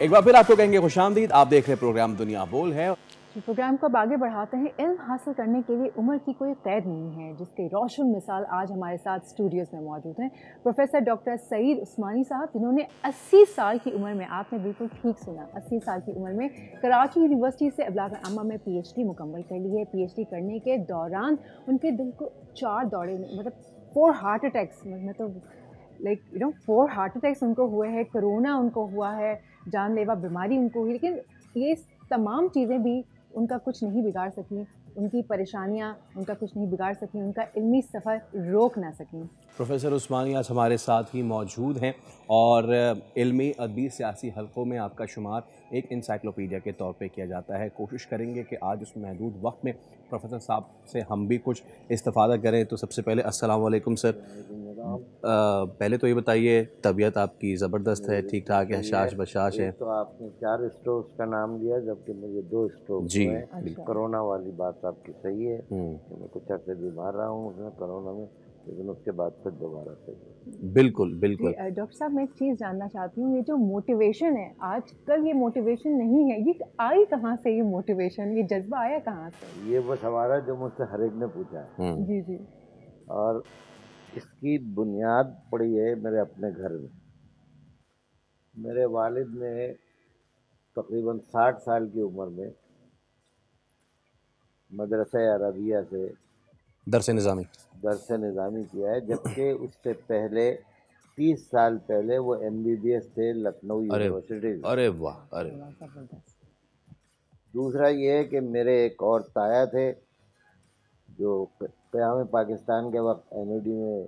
एक बार फिर आपको कहेंगे खुशामदीद, आप देख रहे हैं प्रोग्राम दुनिया बोल है। प्रोग्राम को अब आगे बढ़ाते हैं। इल्म हासिल करने के लिए उम्र की कोई कैद नहीं है, जिसके रोशन मिसाल आज हमारे साथ स्टूडियोज़ में मौजूद हैं प्रोफेसर डॉक्टर सईद उस्मानी साहब, जिन्होंने 80 साल की उम्र में, आपने बिल्कुल ठीक सुना, 80 साल की उम्र में कराची यूनिवर्सिटी से अबलाग आमा में PhD मुकम्मल कर ली है। PhD करने के दौरान उनके दिल को 4 दौरे, मतलब 4 हार्ट अटैक्स, मतलब तो 4 हार्ट अटैक्स उनको हुए हैं, कोरोना उनको हुआ है, जानलेवा बीमारी उनको हुई, लेकिन ये तमाम चीज़ें भी उनका कुछ नहीं बिगाड़ सकी, उनकी परेशानियां उनका कुछ नहीं बिगाड़ सकी, उनका इल्मी सफ़र रोक ना सकी। प्रोफेसर उस्मानी आज हमारे साथ ही मौजूद हैं और इल्मी अदबी सियासी हलकों में आपका शुमार एक इंसाइक्लोपीडिया के तौर पे किया जाता है। कोशिश करेंगे कि आज उस महदूद वक्त में प्रोफेसर साहब से हम भी कुछ इस्तिफ़ादा करें। तो सबसे पहले अस्सलाम वालेकुम सर। पहले तो ये बताइए, तबीयत आपकी ज़बरदस्त है, ठीक ठाक है, हशाश बशाश है? तो आपने 4 स्ट्रोक्स का नाम लिया जबकि मुझे 2 स्ट्रोक्स जी, हुए। अच्छा। कोरोना वाली बात आपकी सही है, मैं कुछ अर्से बीमार रहा हूँ उसमें कोरोना में, लेकिन उसके बाद फिर दोबारा सही है। बिल्कुल बिल्कुल। डॉक्टर साहब, मैं एक चीज़ जानना चाहती हूँ, ये जो मोटिवेशन है आजकल, ये मोटिवेशन नहीं है, ये आई कहाँ से? ये मोटिवेशन, ये जज्बा आया कहाँ से? ये वो सवाल है जो मुझसे हर एक ने पूछा है, जी जी। और इसकी बुनियाद पड़ी है मेरे अपने घर में। मेरे वालिद ने तकरीबन 60 साल की उम्र में मदरसा अरबिया से दरस निज़ामी। दरस निज़ामी किया है, जबकि उससे पहले 30 साल पहले वो MBBS थे लखनऊ यूनिवर्सिटी। अरे वाह, अरे दूसरा ये है कि मेरे एक और ताया थे जो क़याम पाकिस्तान के वक्त NAD में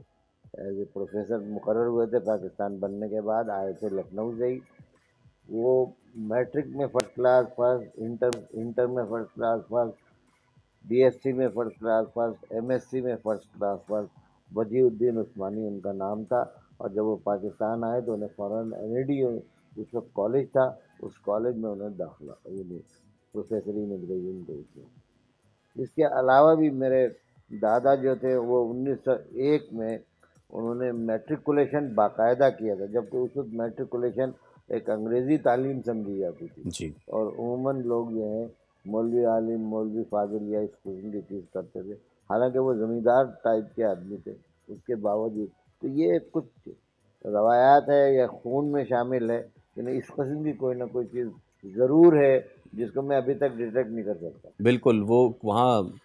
एज ए प्रोफेसर मुकर्रर हुए थे, पाकिस्तान बनने के बाद आए थे लखनऊ से ही। वो मैट्रिक में फर्स्ट क्लास फर्स्ट, इंटर में फर्स्ट क्लास फर्स्ट, BSc में फर्स्ट क्लास फर्स्ट, MSc में फर्स्ट क्लास फर्स्ट। वजीउद्दीन उस्मानी उनका नाम था, और जब वो पाकिस्तान आए तो उन्हें फ़ौरन NAD उस वक्त कॉलेज था, उस कॉलेज में उन्हें दाखिला प्रोफेसरी में गई। इसके अलावा भी मेरे दादा जो थे वो 1901 में उन्होंने मैट्रिकुलेशन बाकायदा किया था, जबकि उस वक्त मैट्रिकुलेशन एक अंग्रेज़ी तालीम समझी जाती थी जी। और उमूमन लोग जो हैं मौलवी आलिम, मौलवी फाजिल या इस किस्म की चीज़ करते थे। हालांकि वो ज़मींदार टाइप के आदमी थे, उसके बावजूद तो ये कुछ रवायात है या खून में शामिल है, यानी इस किस्म की कोई ना कोई चीज़ ज़रूर है जिसको मैं अभी तक डिटेक्ट नहीं कर सकता। बिल्कुल, वो वहाँ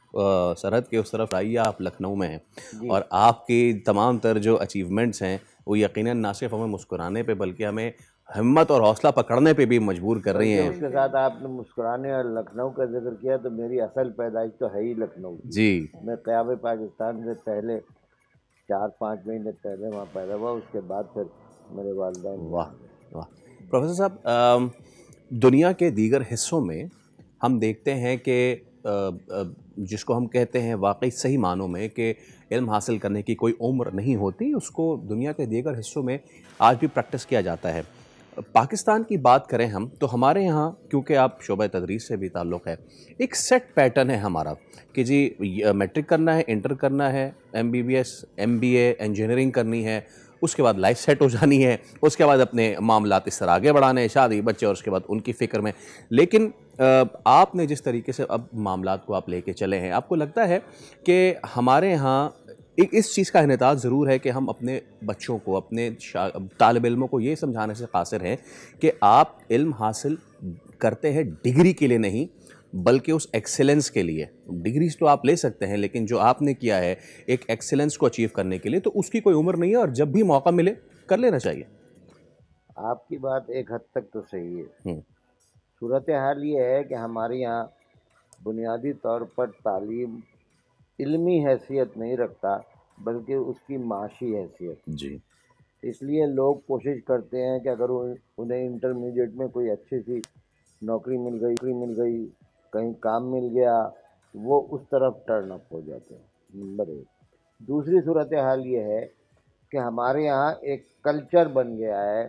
सरहद के उस तरफ आइए, आप लखनऊ में हैं और आपकी तमाम तर जो अचीवमेंट्स हैं वो यकीनन ना सिर्फ हमें मुस्कुराने पे बल्कि हमें हिम्मत और हौसला पकड़ने पे भी मजबूर कर रही हैं। उसके साथ आपने मुस्कुराने और लखनऊ का जिक्र किया, तो मेरी असल पैदाइश तो है ही लखनऊ जी। मैं क़याम पाकिस्तान से पहले 4-5 महीने पहले वहाँ पैदा हुआ, उसके बाद फिर मेरे वालिदैन। वाह वाह। प्रोफेसर साहब, दुनिया के दीगर हिस्सों में हम देखते हैं कि जिसको हम कहते हैं वाकई सही मानों में कि इल्म हासिल करने की कोई उम्र नहीं होती, उसको दुनिया के दीगर हिस्सों में आज भी प्रैक्टिस किया जाता है। पाकिस्तान की बात करें हम तो हमारे यहाँ, क्योंकि आप शोबा तदरीस से भी ताल्लुक़ है, एक सेट पैटर्न है हमारा कि जी मैट्रिक करना है, इंटर करना है, MBBS MBA इंजीनियरिंग करनी है, उसके बाद लाइफ सेट हो जानी है, उसके बाद अपने मामलात इस तरह आगे बढ़ाने हैं, शादी बच्चे और उसके बाद उनकी फ़िक्र में। लेकिन आपने जिस तरीके से अब मामलात को आप लेके चले हैं, आपको लगता है कि हमारे यहाँ एक इस चीज़ का इन्हिताज ज़रूर है कि हम अपने बच्चों को, अपने तालिब इल्मों को ये समझाने से कासिर हैं कि आप इल्म हासिल करते हैं डिग्री के लिए नहीं बल्कि उस एक्सेलेंस के लिए। डिग्रीज तो आप ले सकते हैं, लेकिन जो आपने किया है एक एक्सेलेंस को अचीव करने के लिए, तो उसकी कोई उम्र नहीं है और जब भी मौका मिले कर लेना चाहिए। आपकी बात एक हद तक तो सही है। सूरत हाल ये है कि हमारे यहाँ बुनियादी तौर पर तालीम इल्मी हैसियत नहीं रखता बल्कि उसकी माशी हैसियत जी। इसलिए लोग कोशिश करते हैं कि अगर उन्हें इंटरमीडिएट में कोई अच्छी सी नौकरी मिल गई, कहीं काम मिल गया, वो उस तरफ टर्न अप हो जाते हैं। नंबर 1। दूसरी सूरत हाल ये है कि हमारे यहाँ एक कल्चर बन गया है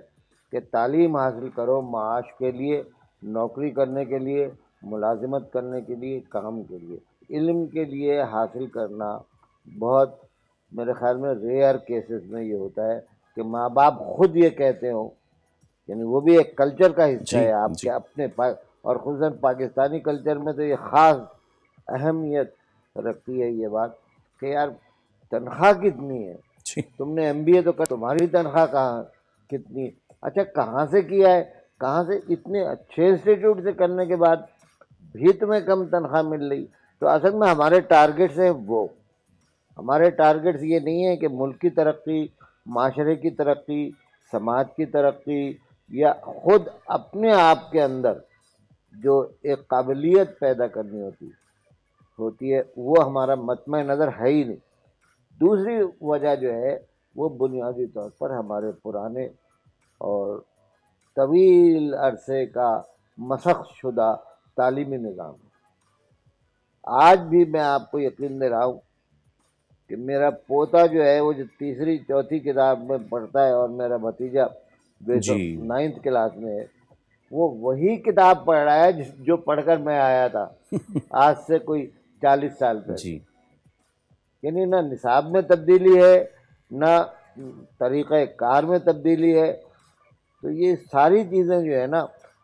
कि तालीम हासिल करो माश के लिए, नौकरी करने के लिए, मुलाजिमत करने के लिए, काम के लिए। इल्म के लिए हासिल करना बहुत, मेरे ख़्याल में रेयर केसेस में ये होता है कि माँ बाप खुद ये कहते हो, यानी वो भी एक कल्चर का हिस्सा है आपके अपने और खुसूसन पाकिस्तानी कल्चर में तो ये ख़ास अहमियत रखती है ये बात कि यार तनख्वाह कितनी है, तुमने MBA तो कर, तुम्हारी तनख्वाह कहाँ कितनी, अच्छा कहाँ से किया है, कहाँ से, इतने अच्छे इंस्टीट्यूट से करने के बाद भी तुम्हें कम तनख्वाह मिल रही। तो असल में हमारे टारगेट्स हैं वो, हमारे टारगेट्स ये नहीं है कि मुल्क की तरक्की, माशरे की तरक्की, समाज की तरक्की या ख़ुद अपने आप के अंदर जो एक काबिलियत पैदा करनी होती है वो हमारा मतमे नज़र है ही नहीं। दूसरी वजह जो है वो बुनियादी तौर पर हमारे पुराने और तवील अरसे का मसख शुदा तालीमी निज़ाम। आज भी मैं आपको यकीन दे रहा हूँ कि मेरा पोता जो है वो जो तीसरी चौथी किताब में पढ़ता है और मेरा भतीजा जो 9th क्लास में है वो वही किताब पढ़ रहा है जो पढ़कर मैं आया था आज से कोई 40 साल पहले। यानी ना निसाब में तब्दीली है ना तरीक़े कार में तब्दीली है। तो ये सारी चीज़ें जो है ना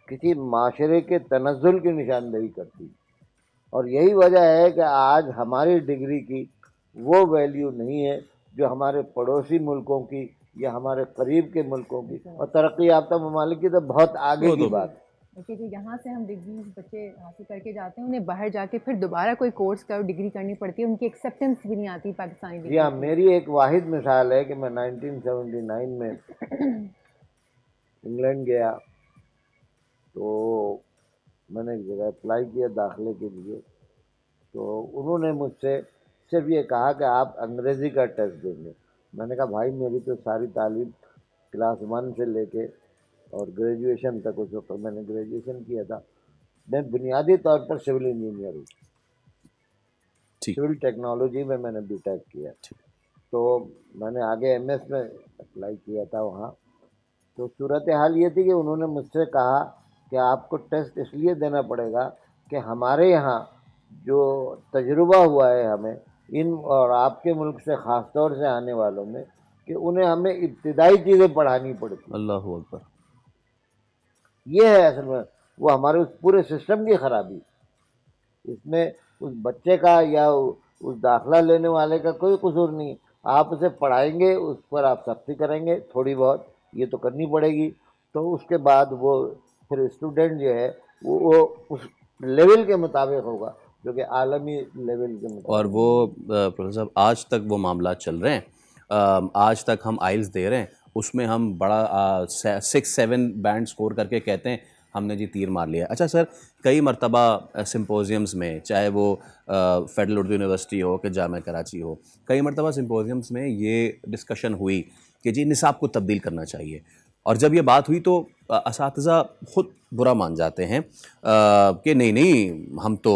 किसी माशरे के तनज़्ज़ुल की निशानदेही करती, और यही वजह है कि आज हमारी डिग्री की वो वैल्यू नहीं है जो हमारे पड़ोसी मुल्कों की या हमारे करीब के मुल्कों की, और तरक्की याफ्ता ममालिक की तो बहुत आगे की बात है। क्योंकि यहाँ से हम डिग्री बच्चे हासिल करके जाते हैं, उन्हें बाहर जाके फिर दोबारा कोई कोर्स कर डिग्री करनी पड़ती है, उनकी एक्सेप्टेंस भी नहीं आती पाकिस्तानी डिग्री। जी हाँ, मेरी एक वाहिद मिसाल है कि मैं 1979 में इंग्लैंड गया तो मैंने एक जगह अप्लाई किया दाखिले के लिए। तो उन्होंने मुझसे सिर्फ ये कहा कि आप अंग्रेज़ी का टेस्ट देंगे। मैंने कहा भाई मेरी तो सारी तालीम क्लास 1 से लेके और ग्रेजुएशन तक, उस वक्त मैंने ग्रेजुएशन किया था, मैं बुनियादी तौर पर सिविल इंजीनियर हूँ, सिविल टेक्नोलॉजी में मैंने बीटेक किया। तो मैंने आगे एमएस में अप्लाई किया था वहाँ। तो सूरत हाल ये थी कि उन्होंने मुझसे कहा कि आपको टेस्ट इसलिए देना पड़ेगा कि हमारे यहाँ जो तजुर्बा हुआ है हमें इन और आपके मुल्क से ख़ास तौर से आने वालों में, कि उन्हें हमें इब्तिदाई चीज़ें पढ़ानी पड़ती। अल्लाह अकबर। ये है असल में वो हमारे उस पूरे सिस्टम की ख़राबी। इसमें उस बच्चे का या उस दाखिला लेने वाले का कोई कसूर नहीं। आप उसे पढ़ाएंगे, उस पर आप सख्ती करेंगे थोड़ी बहुत, ये तो करनी पड़ेगी। तो उसके बाद वो फिर स्टूडेंट जो है वो उस लेवल के मुताबिक होगा जो कि आलमी लेवल के मुताबिक। और वो प्रोफेसर साहब आज तक वो मामला चल रहे हैं। आज तक हम आइल्स दे रहे हैं, उसमें हम बड़ा 6-7 बैंड स्कोर करके कहते हैं हमने जी तीर मार लिया। अच्छा सर, कई मरतबा सिम्पोजियम्स में, चाहे वो फेडरल उर्दू यूनिवर्सिटी हो कि जामिया कराची हो, कई मरतबा सिम्पोजियम्स में ये डिस्कशन हुई कि जी निसाब को तब्दील करना चाहिए। और जब ये बात हुई तो असातिज़ा ख़ुद बुरा मान जाते हैं कि नहीं नहीं हम तो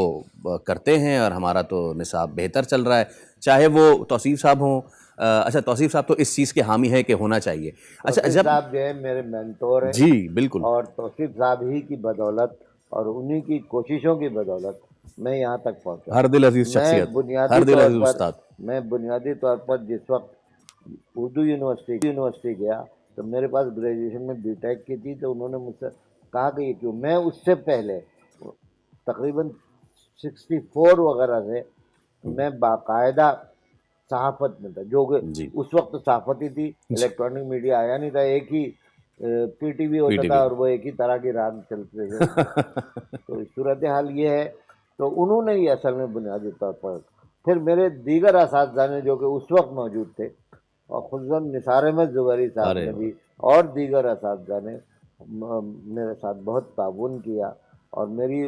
करते हैं और हमारा तो निसाब बेहतर चल रहा है, चाहे वो तौसीफ़ साहब हों। अच्छा, तौसीफ़ साहब तो इस चीज़ के हामी है कि होना चाहिए। अच्छा, जब साहब जो है मेरे मेंटोर हैं। जी बिल्कुल। और तौसीफ़ साहब ही की बदौलत और उन्हीं की कोशिशों की बदौलत मैं यहाँ तक पहुँचा। हर दिल अजीज़ शख्सियत, हर दिल अजीज़ उस्ताद। मैं बुनियादी तौर पर जिस वक्त उर्दू यूनिवर्सिटी गया तो मेरे पास ग्रेजुएशन में बीटेक की थी। तो उन्होंने मुझसे कहा कि ये क्यों, मैं उससे पहले तकरीबन 64 वगैरह से मैं बाकायदा सहाफ़त में था, जो उस वक्त सहाफ़त ही थी, इलेक्ट्रॉनिक मीडिया आया नहीं था, एक ही पीटीवी होता था और वो एक ही तरह की रात चलते थे। तो सूरत हाल ये है। तो उन्होंने ही असल में बुनियादी तौर पर फिर मेरे दीगर असातिज़ा ने जो कि उस वक्त मौजूद थे, और खुसूसन निसार अहमद ज़ुबैरी साहब ने भी और दीगर असातिज़ा ने मेरे साथ बहुत ताउन किया। और मेरी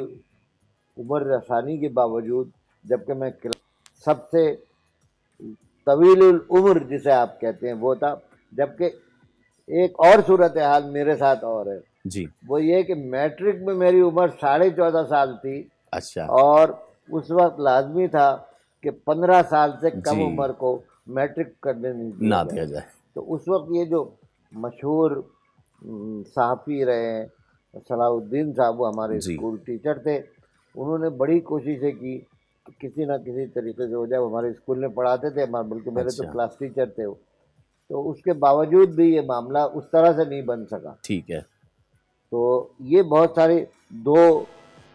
उम्र रसानी के बावजूद, जबकि मैं सबसे तवील उम्र जिसे आप कहते हैं वो था, जबकि एक और सूरत हाल मेरे साथ और है जी, वो ये कि मैट्रिक में मेरी उम्र 14.5 साल थी। अच्छा। और उस वक्त लाजमी था कि 15 साल से कम उम्र को मैट्रिक करने नहीं दिया जाए। तो उस वक्त ये जो मशहूर सहाफ़ी रहे हैं सलाहुद्दीन साहब, वो हमारे स्कूल टीचर थे, उन्होंने बड़ी कोशिशें की कि किसी ना किसी तरीके से हो जाए। हमारे स्कूल में पढ़ाते थे, बल्कि मेरे तो क्लास टीचर थे वो। तो उसके बावजूद भी ये मामला उस तरह से नहीं बन सका। ठीक है। तो ये बहुत सारी दो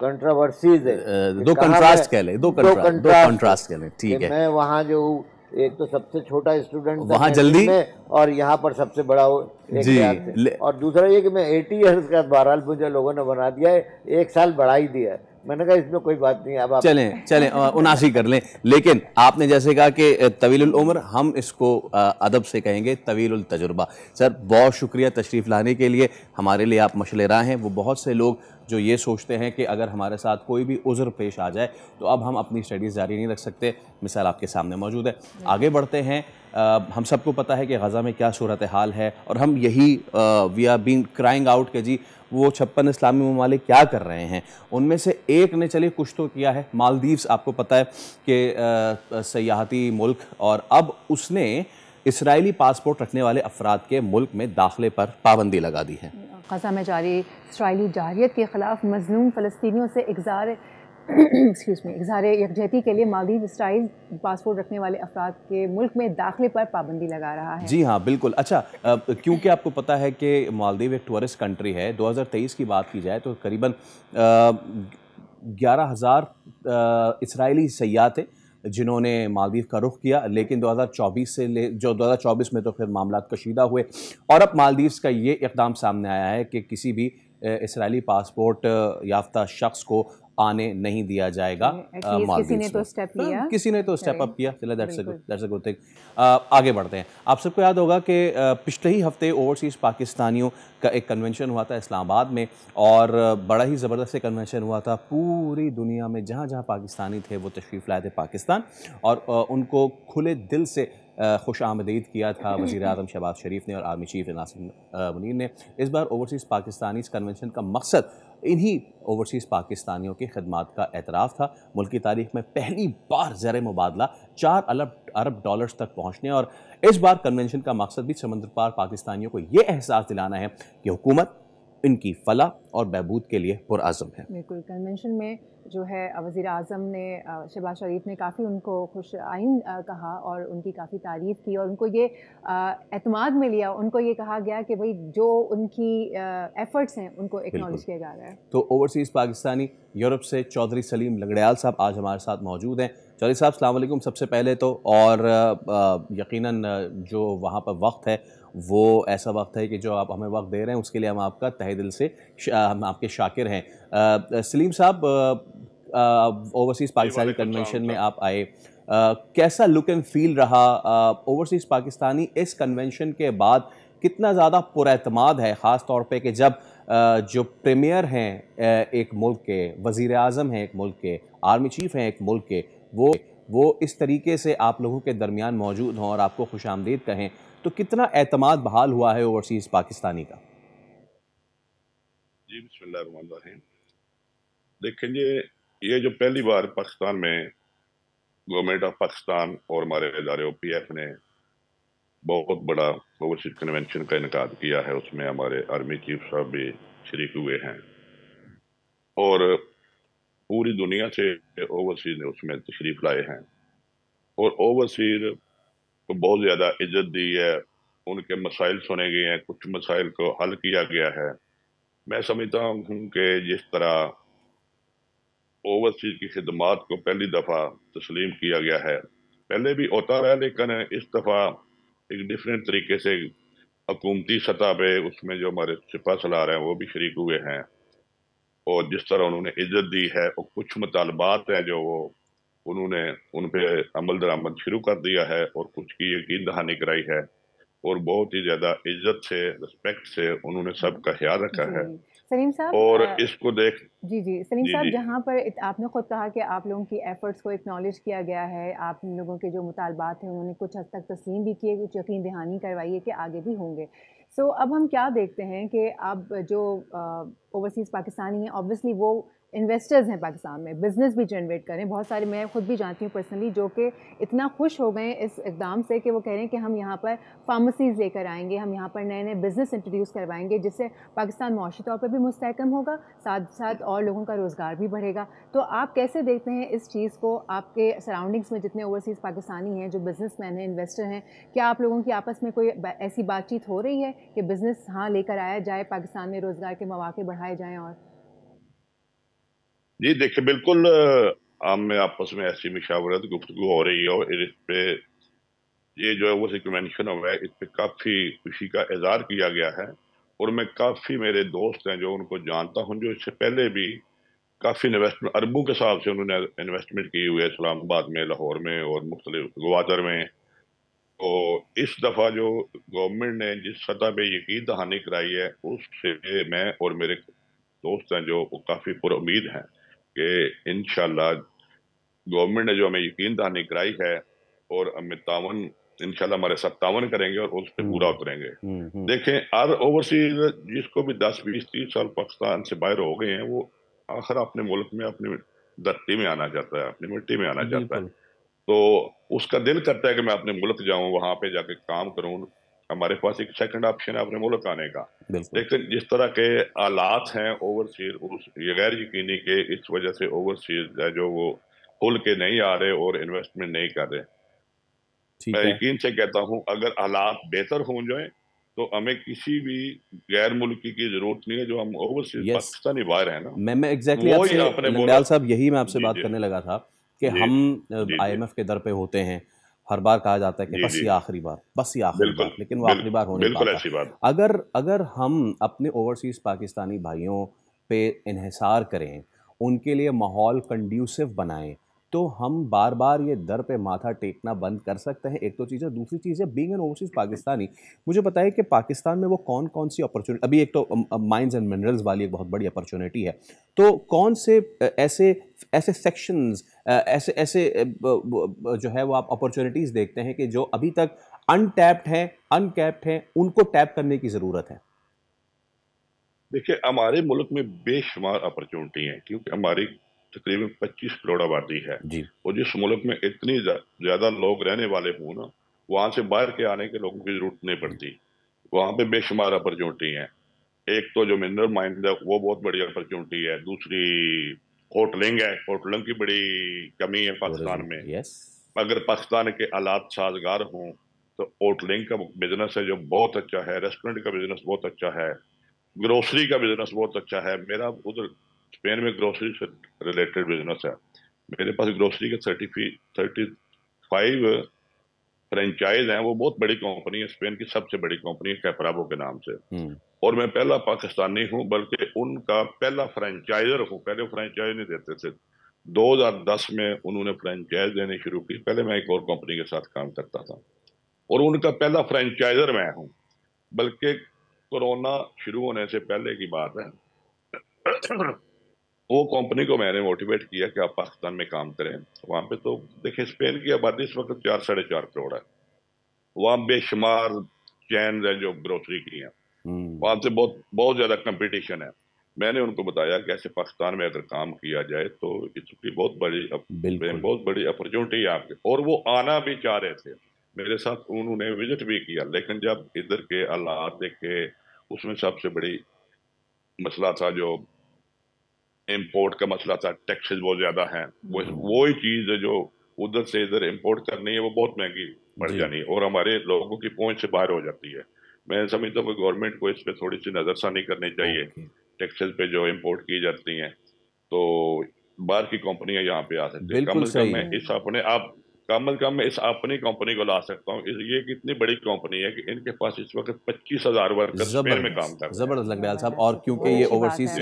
कंट्रोवर्सीज है, दो कंट्रास्ट कह लें, दो कंट्रास्ट कह लें। ठीक है। मैं वहाँ जो एक तो सबसे छोटा स्टूडेंट वहाँ जल्दी और यहाँ पर सबसे बड़ा एक और दूसरा ये कि मैं 80 ईयर्स का, बहरहाल मुझे लोगों ने बना दिया है, 1 साल बढ़ा ही दिया है। मैंने कहा इसमें कोई बात नहीं, अब आप चलें चलें 79 कर लें। लेकिन आपने जैसे कहा कि तवीलुल उम्र, हम इसको अदब से कहेंगे तवीलुल तजुर्बा। सर बहुत शुक्रिया तशरीफ़ लाने के लिए, हमारे लिए आप मशले राह हैं। वो बहुत से लोग जो ये सोचते हैं कि अगर हमारे साथ कोई भी उज़्र पेश आ जाए तो अब हम अपनी स्टडीज़ जारी नहीं रख सकते, मिसाल आपके सामने मौजूद है। आगे बढ़ते हैं। हम सबको पता है कि गज़ा में क्या सूरत हाल है और हम यही we are been crying out के जी वो 56 इस्लामी ममालिक क्या कर रहे हैं। उनमें से एक ने चलिए कुछ तो किया है, मालदीव्स आपको पता है कि सयाहती मुल्क, और अब उसने इसराइली पासपोर्ट रखने वाले अफराद के मुल्क में दाखिले पर पाबंदी लगा दी है। गज़ा में जारी इसराइली जारियत के खिलाफ मजलूम फ़लस्तीनियों से इज़हार यकजहती के लिए मालदीव इसराइल पासपोर्ट रखने वाले अफराद के मुल्क में दाखिले पर पाबंदी लगा रहा है। जी हाँ बिल्कुल। अच्छा, क्योंकि आपको पता है कि मालदीव एक टूरिस्ट कंट्री है। 2023 की बात की जाए तो करीबन 11,000 इसराइली सयाह थे जिन्होंने मालदीव का रुख किया, लेकिन 2024 में तो फिर मामला कशीदा हुए और अब मालदीव्स का ये इक़दाम सामने आया है कि किसी भी इसराइली पासपोर्ट याफ्ता शख्स को आने नहीं दिया जाएगा किसी ने तो स्टेप लिया, किसी ने तो स्टेप अप किया। चले, दैट्स अ गुड थिंग। आगे बढ़ते हैं। आप सबको याद होगा कि पिछले ही हफ्ते ओवरसीज़ पाकिस्तानियों का एक कन्वेंशन हुआ था इस्लामाबाद में, और बड़ा ही ज़बरदस्त कन्वेंशन हुआ था। पूरी दुनिया में जहाँ जहाँ पाकिस्तानी थे वो तशरीफ़ लाए थे पाकिस्तान, और उनको खुले दिल से खुश आमदीद किया था वज़ीर आज़म शहबाज शरीफ ने और आर्मी चीफ नासिर मुनीर ने। इस बार ओवरसीज़ पाकिस्तानी कन्वेंशन का मकसद इन्हीं ओवरसीज़ पाकिस्तानियों की खिदमात का एतराफ़ था। मुल्क की तारीख में पहली बार ज़र मुबादला 4 अरब डॉलर्स तक पहुँचने, और इस बार कन्वेंशन का मकसद भी समंदर पार पाकिस्तानियों को ये एहसास दिलाना है कि हुकूमत इनकी फलाह और बहबूद के लिए पुरअज़्म है। बिल्कुल। कन्वेंशन में जो है वज़ीर आज़म ने शहबाज शरीफ ने काफ़ी उनको खुश आइन कहा और उनकी काफ़ी तारीफ़ की, और उनको ये एतमाद में लिया। उनको ये कहा गया कि भाई जो उनकी एफ़र्ट्स हैं उनको एक्नॉलेज किया जा रहा है। तो ओवरसीज़ पाकिस्तानी यूरोप से चौधरी सलीम लंगड़ियाल साहब आज हमारे साथ मौजूद हैं। चौधरी साहब अस्सलाम वालेकुम सबसे पहले तो, और यकीनन जो वहाँ पर वक्त है वो ऐसा वक्त है कि जो आप हमें वक्त दे रहे हैं उसके लिए हम आपका तहे दिल से हम आपके शाकिर हैं। सलीम साहब, ओवरसीज़ पाकिस्तानी कन्वेंशन में आप आए, कैसा लुक एंड फील रहा? ओवरसीज़ पाकिस्तानी इस कन्वेंशन के बाद कितना ज़्यादा पुरएतमाद है, ख़ास तौर पे कि जब जो प्रीमियर हैं एक मुल्क के, वज़ीर आज़म हैं एक मुल्क के, आर्मी चीफ़ हैं एक मुल्क के, वो इस तरीके से आप लोगों के दरमियान मौजूद हों और आपको खुशामदीद कहें, तो कितना एतमाद बहाल हुआ है ओवरसीज़ पाकिस्तानी का? जी बिस्मिल्लाहिर्रहमानिर्रहीम। देखेंगे, ये जो पहली बार पाकिस्तान में गवर्नमेंट ऑफ पाकिस्तान और हमारे इदारे OPF ने बहुत बड़ा ओवरसीज कन्वेंशन का इनकाद किया है, उसमें हमारे आर्मी चीफ साहब भी शरीक हुए हैं और पूरी दुनिया से ओवरसीज ने उसमें तशरीफ लाए हैं और ओवरसीज को बहुत ज़्यादा इज्जत दी है। उनके मसाइल सुने गए हैं, कुछ मसाइल को हल किया गया है। मैं समझता हूँ कि जिस तरह ओवरसीज की खिदमात को पहली दफ़ा तस्लीम किया गया है, पहले भी होता रहा, लेकिन इस दफ़ा एक डिफरेंट तरीके से हुकूमती सतह पे उसमें जो हमारे सिपा सलार हैं वो भी शरीक हुए हैं और जिस तरह उन्होंने इज्जत दी है और कुछ मुतालबात हैं जो वो उन्होंने उन पे अमल दरामद शुरू कर दिया है और कुछ की यकीन दहानी कराई है और बहुत ही ज्यादा इज्जत से, रिस्पेक्ट से उन्होंने सबका ख्याल रखा है। सलीम साहब, और इसको देख जी सलीम साहब, जहाँ पर आपने खुद कहा कि आप लोगों की एफर्ट्स को एक्नॉलेज किया गया है, आप लोगों के जो मुतालबात हैं उन्होंने कुछ हद तक तस्लीम भी किए, कुछ यकीन दहानी करवाई है कि आगे भी होंगे। सो अब हम क्या देखते हैं कि अब जो ओवरसीज़ पाकिस्तानी हैं, ऑब्वियसली वो इन्वेस्टर्स हैं पाकिस्तान में, बिज़नेस भी जनरेट करें। बहुत सारे, मैं खुद भी जानती हूँ पर्सनली, जो कि इतना खुश हो गए इस इक़दाम से कि वो कह रहे हैं कि हम यहाँ पर फार्मेसीज़ लेकर आएंगे, हम यहाँ पर नए नए बिज़नेस इंट्रोड्यूस करवाएंगे, जिससे पाकिस्तान मुआशी तौर पर भी मुस्तहकम होगा, साथ साथ और लोगों का रोज़गार भी बढ़ेगा। तो आप कैसे देखते हैं इस चीज़ को? आपके सराउंडिंग्स में जितने ओवरसीज़ पाकिस्तानी हैं, जो बिज़नेसमैन हैं, इन्वेस्टर हैं, क्या आप लोगों की आपस में कोई ऐसी बातचीत हो रही है कि बिज़नेस हाँ लेकर आया जाए, पाकिस्तान में रोज़गार के मौके बढ़ाए जाएँ? और जी देखिए, बिल्कुल आम में आपस में ऐसी मुशावरत गुफ्तगू हो रही है और इस पे ये जो है वो कन्वेंशन हुआ है, इस पे काफी खुशी का इजहार किया गया है और मैं काफी मेरे दोस्त हैं जो उनको जानता हूं, जो इससे पहले भी काफ़ी इन्वेस्टमेंट अरबों के हिसाब से उन्होंने इन्वेस्टमेंट की हुई है इस्लामाबाद में, लाहौर में और मुख्तलिफ ग्वादर में। तो इस दफ़ा जो गवर्नमेंट ने जिस सतह पे यकीन दहानी कराई है, उससे मैं और मेरे दोस्त हैं जो काफ़ी पुरुम्मीद हैं कि इंशाल्लाह गवर्नमेंट ने जो हमें यकीन दहानी कराई है और हमें तावन इंशाल्लाह हमारे साथ तावन करेंगे और उस पर पूरा उतरेंगे। देखें, हर ओवरसीज जिसको भी 10, 20, 30 साल पाकिस्तान से बाहर हो गए हैं, वो आखिर अपने मुल्क में, अपनी धरती में आना चाहता है, अपनी मिट्टी में आना चाहता है। तो उसका दिल करता है कि मैं अपने मुल्क जाऊं, वहां पे जाके काम करूं। हमारे पास एक सेकंड ऑप्शन है अपने मुल्क आने का। लेकिन जिस तरह के हालात हैं ओवरसीज, ये गैर यकीनी के इस वजह से ओवरसीज है जो वो खुल के नहीं आ रहे और इन्वेस्टमेंट नहीं कर रहे। मैं यकीन से कहता हूं अगर हालात बेहतर हो जाए तो हमें किसी भी गैर मुल्की की जरूरत नहीं है। जो हम ओवरसीज पाकिस्तानी बाहर है ना, मैं एग्जैक्टली लंगड़ियाल साहब यही मैं आपसे बात करने लगा था कि हम IMF के दर पे होते हैं, हर बार कहा जाता है कि बस ये आखिरी बार, बस ये आखिरी बार, लेकिन वो आखिरी बार हो नहीं पाता। अगर हम अपने ओवरसीज पाकिस्तानी भाइयों पे इन्हिसार करें, उनके लिए माहौल कंड्यूसिव बनाएं, तो हम बार बार ये दर पे माथा टेकना बंद कर सकते हैं। एक तो चीज़ है, दूसरी चीज़ है बीइंग एन ओवरसीज पाकिस्तानी, मुझे पता है कि पाकिस्तान में वो कौन कौन सी अपॉर्चुनिटी, अभी एक तो माइंस एंड मिनरल्स वाली एक बहुत बड़ी अपॉर्चुनिटी है, तो कौन से ऐसे सेक्शंस, ऐसे जो है वो आप अपॉर्चुनिटीज़ देखते हैं कि जो अभी तक अनटैप्ड हैं, उनको टैप करने की ज़रूरत है? देखिए, हमारे मुल्क में बेशुमार अपॉर्चुनिटी हैं, क्योंकि हमारी तकरीबन 25 करोड़ आबादी है और जिस मुल्क में इतनी ज्यादा लोग रहने वाले हों ना, वहां से बाहर के आने के लोगों की जरूरत नहीं पड़ती। वहां पे बेशुमार अपॉर्चुनिटी है। एक तो जो मिनरल माइन है वो बहुत बड़ी अपॉर्चुनिटी है, दूसरी होटलिंग है, होटलिंग की बड़ी कमी है पाकिस्तान में। अगर पाकिस्तान के हालात साजगार हों तो होटलिंग का बिजनेस है जो बहुत अच्छा है, रेस्टोरेंट का बिजनेस बहुत अच्छा है, ग्रोसरी का बिजनेस बहुत अच्छा है। मेरा उधर स्पेन में ग्रोसरी से रिलेटेड बिजनेस है। मेरे पास ग्रोसरी के 35 फ्रेंचाइज हैं। वो बहुत बड़ी कंपनी है, स्पेन की सबसे बड़ी कंपनी है कैपराबो के नाम से। और मैं पहला पाकिस्तानी हूं, बल्कि उनका पहला फ्रेंचाइजर हूं। पहले फ्रेंचाइज नहीं देते थे। 2010 में उन्होंने फ्रेंचाइज देनी शुरू की। पहले मैं एक और कंपनी के साथ काम करता था और उनका पहला फ्रेंचाइजर मैं हूं। बल्कि कोरोना शुरू होने से पहले की बात है, वो कंपनी को मैंने मोटिवेट किया कि आप पाकिस्तान में काम करें। वहां पे तो देखिए, स्पेन की आबादी इस वक्त 4 साढ़े 4 करोड़ है। वहां बेशुमार चैन है जो ग्रोसरी की हैं। वहां से बहुत ज्यादा कंपटीशन है। मैंने उनको बताया कि ऐसे पाकिस्तान में अगर काम किया जाए तो इसकी बहुत बड़ी अपॉर्चुनिटी है आपके। और वो आना भी चाह रहे थे मेरे साथ, उन्होंने विजिट भी किया। लेकिन जब इधर के हालात देखे, उसमें सबसे बड़ी मसला था जो इंपोर्ट का मसला था। टैक्सेस बहुत ज्यादा हैं। वो ही चीज है जो उधर से इधर इंपोर्ट करनी है, वो बहुत महंगी पड़ जानी है और हमारे लोगों की पहुंच से बाहर हो जाती है। मैं समझता हूँ गवर्नमेंट को इस पे थोड़ी सी नजरसानी करनी चाहिए। टैक्सेस पे जो इंपोर्ट की जाती हैं, तो बाहर की कंपनियां यहाँ पे आ सकती है। कम से कम मैं इस अपनी कंपनी को ला सकता हूँ। ये कितनी बड़ी कंपनी है कि इनके पास इस वक्त 25,000 वर्कर्स स्पेन में काम कर रहे हैं। जबरदस्त लंगड़ियाल साहब। और क्योंकि ये ओवरसीज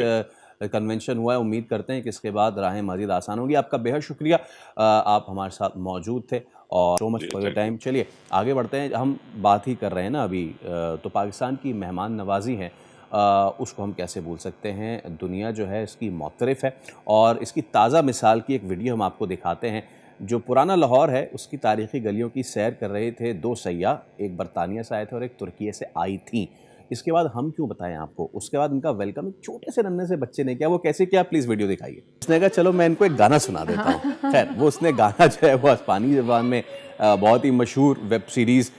कन्वेंशन हुआ है, उम्मीद करते हैं कि इसके बाद राहें मजीद आसान होगी। आपका बेहद शुक्रिया, आप हमारे साथ मौजूद थे और so much for your time. चलिए आगे बढ़ते हैं। हम बात ही कर रहे हैं ना अभी, तो पाकिस्तान की मेहमान नवाजी है, उसको हम कैसे भूल सकते हैं। दुनिया जो है इसकी मुतरफ़ है और इसकी ताज़ा मिसाल की एक वीडियो हम आपको दिखाते हैं। जो पुराना लाहौर है उसकी तारीख़ी गलियों की सैर कर रहे थे 2 सयाह, एक बरतानिया से आए थे और एक तुर्की से आई थी। इसके बाद हम क्यों बताएं आपको, उसके बाद उनका वेलकम एक छोटे से नन्हे से बच्चे ने किया। वो कैसे किया, प्लीज़ वीडियो दिखाइए। उसने कहा चलो मैं इनको एक गाना सुना देता हूँ। खैर वो उसने गाना जो है वो हिस्पानी ज़बान में बहुत ही मशहूर वेब सीरीज़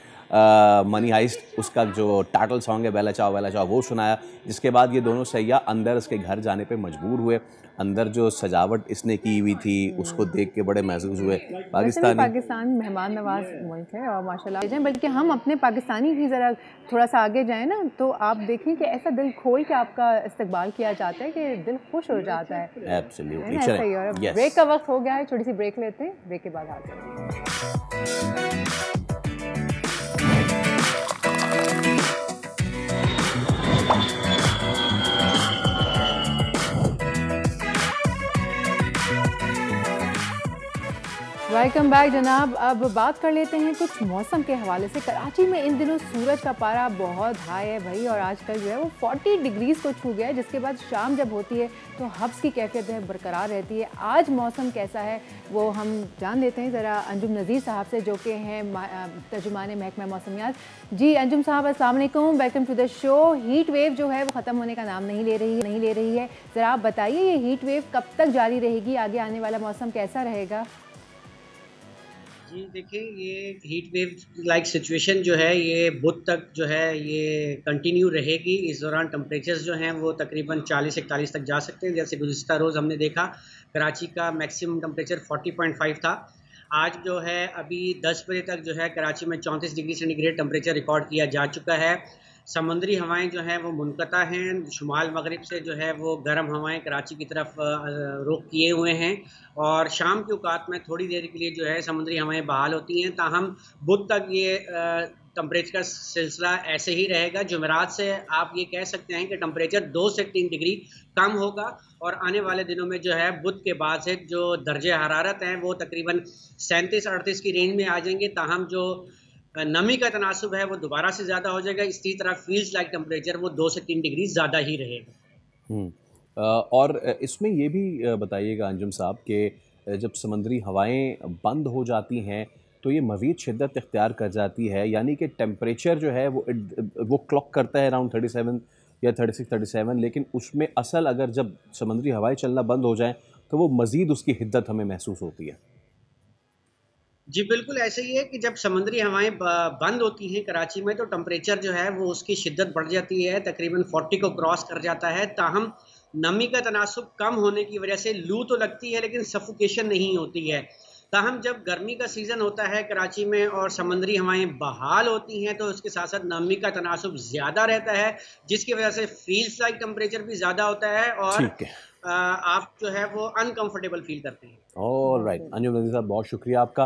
मनी हाइस्ट, उसका जो टाइटल सॉन्ग है बेला चाओ वो सुनाया। जिसके बाद ये दोनों सयाह अंदर इसके घर जाने पे मजबूर हुए। अंदर जो सजावट इसने की हुई थी उसको देख के बड़े महसूस हुए। पाकिस्तान मेहमान नवाज मुल्क है और माशाल्लाह, बल्कि हम अपने पाकिस्तानी की ज़रा थोड़ा सा आगे जाएं ना, तो आप देखें कि ऐसा दिल खोल के आपका इस्तकबाल किया जाता है कि दिल खुश हो जाता है। एब्सोल्युटली। ब्रेक का वक्त हो गया है, छोटी सी ब्रेक लेते हैं, ब्रेक के बाद आते हैं। वेलकम बैक जनाब। अब बात कर लेते हैं कुछ मौसम के हवाले से। कराची में इन दिनों सूरज का पारा बहुत हाई है भाई, और आजकल जो है वो 40 डिग्रीज को छू गया है, जिसके बाद शाम जब होती है तो हब्स की कैफियत है बरकरार रहती है। आज मौसम कैसा है वो हम जान लेते हैं ज़रा अंजुम नज़ीर साहब से, जो कि हैं तर्जुमान महकमा मौसमियात। जी अंजुम साहब अस्सलाम वालेकुम, welcome to the show. Heat wave जो है वो ख़त्म होने का नाम नहीं ले रही है। ज़रा आप बताइए ये हीट वेव कब तक जारी रहेगी, आगे आने वाला मौसम कैसा रहेगा? जी देखिए, ये हीट वेव लाइक सिचुएशन जो है ये बुध तक जो है ये कंटिन्यू रहेगी। इस दौरान टेम्परेचर्स जो हैं वो तकरीबन 40-41 तक जा सकते हैं। जैसे गुज़िश्ता रोज़ हमने देखा कराची का मैक्सिमम टेम्परेचर 40.5 था। आज जो है अभी 10 बजे तक जो है कराची में 34 डिग्री सेंटीग्रेड टेम्परेचर रिकॉर्ड किया जा चुका है। समुद्री हवाएं जो हैं वो मुनक़ता हैं, शुमाल मगरिब से जो है वो गर्म हवाएं कराची की तरफ रुख किए हुए हैं, और शाम के औकात में थोड़ी देर के लिए जो है समुद्री हवाएं बहाल होती हैं। ताहम बुध तक ये टेम्परेचर का सिलसिला ऐसे ही रहेगा। जुमेरात से आप ये कह सकते हैं कि टेम्परेचर 2 से 3 डिग्री कम होगा, और आने वाले दिनों में जो है बुध के बाद से जो दर्जे हरारत हैं वो तकरीबन 37-38 की रेंज में आ जाएंगे। ताहम जो नमी का तनासुब है वो दोबारा से ज़्यादा हो जाएगा। इसी तरह फील्स लाइक टेम्परेचर वो 2 से 3 डिग्री ज़्यादा ही रहेगा। और इसमें ये भी बताइएगा अंजुम साहब कि जब समंदरी हवाएं बंद हो जाती हैं तो ये मज़ीद शिद्दत इख्तियार कर जाती है, यानी कि टेम्परेचर जो है वो क्लॉक करता है अराउंड 37 या 36-37, लेकिन उसमें असल अगर जब समंदरी हवाएं चलना बंद हो जाएं तो वो मज़ीद उसकी हिद्दत हमें महसूस होती है। जी बिल्कुल ऐसे ही है कि जब समुद्री हवाएं बंद होती हैं कराची में तो टेम्परेचर जो है वो उसकी शिद्दत बढ़ जाती है, तकरीबन 40 को क्रॉस कर जाता है। ताहम नमी का तनासुब कम होने की वजह से लू तो लगती है लेकिन सफोकेशन नहीं होती है। ताहम जब गर्मी का सीज़न होता है कराची में और समुद्री हवाएं बहाल होती हैं तो उसके साथ साथ नमी का तनासुब ज़्यादा रहता है, जिसकी वजह से फील्स लाइक टेम्परेचर भी ज़्यादा होता है और आप जो है वो अनकंफर्टेबल फील करते हैं। ऑलराइट अंजुम नज़ीर साहब, बहुत शुक्रिया आपका।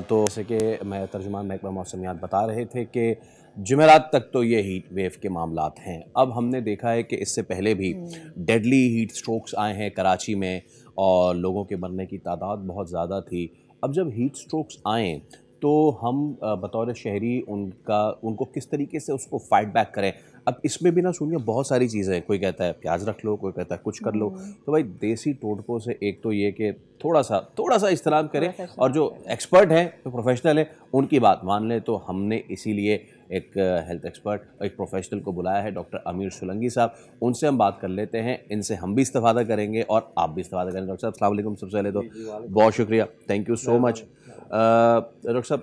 तो जैसे कि मैं तर्जुमान महकमा मौसमियात बता रहे थे कि जुमेरात तक तो ये हीट वेव के मामलात हैं। अब हमने देखा है कि इससे पहले भी डेडली हीट स्ट्रोक्स आए हैं कराची में और लोगों के मरने की तादाद बहुत ज़्यादा थी। अब जब हीट स्ट्रोक्स आए तो हम बतौर शहरी उनको किस तरीके से उसको फाइट बैक करें। अब इसमें भी ना सुनिए बहुत सारी चीज़ें हैं, कोई कहता है प्याज रख लो, कोई कहता है कुछ कर लो। तो भाई देसी टोटकों से एक तो ये कि थोड़ा सा इस्तेमाल करें, और जो एक्सपर्ट हैं जो प्रोफेशनल हैं उनकी बात मान लें। तो हमने इसीलिए एक हेल्थ एक्सपर्ट एक प्रोफेशनल को बुलाया है, डॉक्टर अमीर सुलंगी साहब। उनसे हम बात कर लेते हैं, इनसे हम भी इस्तेफादा करेंगे और आप भी इस्तेफादा करेंगे। डॉक्टर साहब अस्सलाम वालेकुम। सबसे पहले तो बहुत शुक्रिया, thank you so much. Doctor साहब,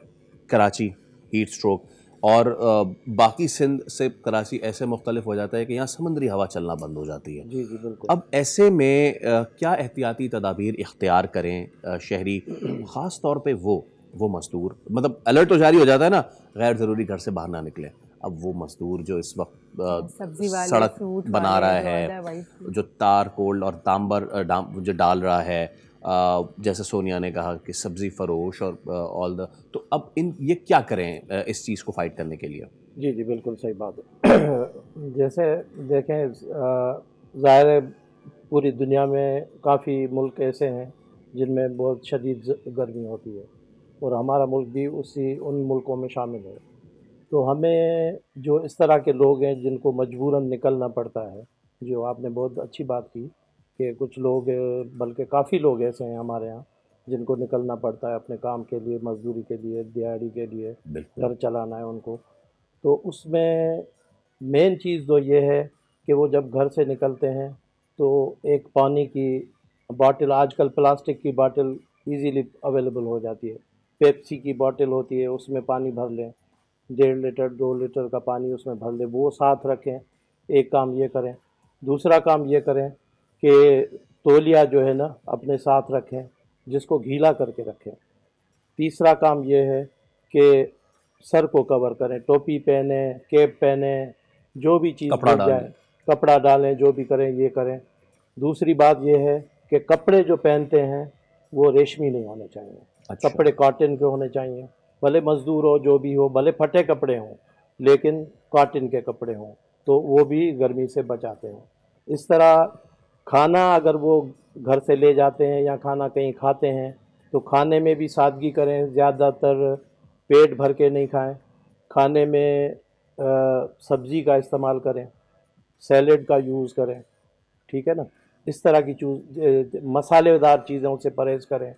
कराची हीट स्ट्रोक और बाकी सिंध से कराची ऐसे मुख्तलिफ हो जाता है कि यहाँ समुद्री हवा चलना बंद हो जाती है। जी जी बिल्कुल। अब ऐसे में क्या एहतियाती तदाबीर इख्तियार करें शहरी, ख़ास तौर पे वो मज़दूर, मतलब अलर्ट तो जारी हो जाता है ना, गैर ज़रूरी घर से बाहर ना निकले। अब वो मज़दूर जो इस वक्त सड़क बना रहा है, जो तार कोल्ड और तांबर जो डाल रहा है, जैसे सोनिया ने कहा कि सब्ज़ी फरोश और ऑल द, तो अब ये क्या करें इस चीज़ को फाइट करने के लिए? जी जी बिल्कुल सही बात है। जैसे देखें, ज़ाहिर है पूरी दुनिया में काफ़ी मुल्क ऐसे हैं जिनमें बहुत शदीद गर्मी होती है, और हमारा मुल्क भी उन मुल्कों में शामिल है। तो हमें जो इस तरह के लोग हैं जिनको मजबूरन निकलना पड़ता है, जो आपने बहुत अच्छी बात की कि कुछ लोग, बल्कि काफ़ी लोग ऐसे हैं हमारे यहाँ जिनको निकलना पड़ता है अपने काम के लिए, मजदूरी के लिए, दिहाड़ी के लिए, घर चलाना है उनको। तो उसमें मेन चीज़ तो ये है कि वो जब घर से निकलते हैं तो एक पानी की बॉटल, आजकल प्लास्टिक की बॉटल इजीली अवेलेबल हो जाती है, पेप्सी की बॉटल होती है, उसमें पानी भर लें, 1.5 लीटर 2 लीटर का पानी उसमें भर लें, वो साथ रखें। एक काम ये करें। दूसरा काम ये करें कि तौलिया जो है ना अपने साथ रखें, जिसको गीला करके रखें। तीसरा काम ये है कि सर को कवर करें, टोपी पहने, कैप पहने, जो भी चीज़ मिल जाए कपड़ा डालें, जो भी करें ये करें। दूसरी बात ये है कि कपड़े जो पहनते हैं वो रेशमी नहीं होने चाहिए। अच्छा। कपड़े कॉटन के होने चाहिए, भले मज़दूर हो जो भी हो, भले फटे कपड़े हों लेकिन कॉटन के कपड़े हों, तो वो भी गर्मी से बचाते हैं। इस तरह खाना अगर वो घर से ले जाते हैं या खाना कहीं खाते हैं तो खाने में भी सादगी करें, ज़्यादातर पेट भर के नहीं खाएं, खाने में सब्ज़ी का इस्तेमाल करें, सैलेड का यूज़ करें, ठीक है ना। इस तरह की चीज़ मसालेदार चीज़ों से परहेज़ करें,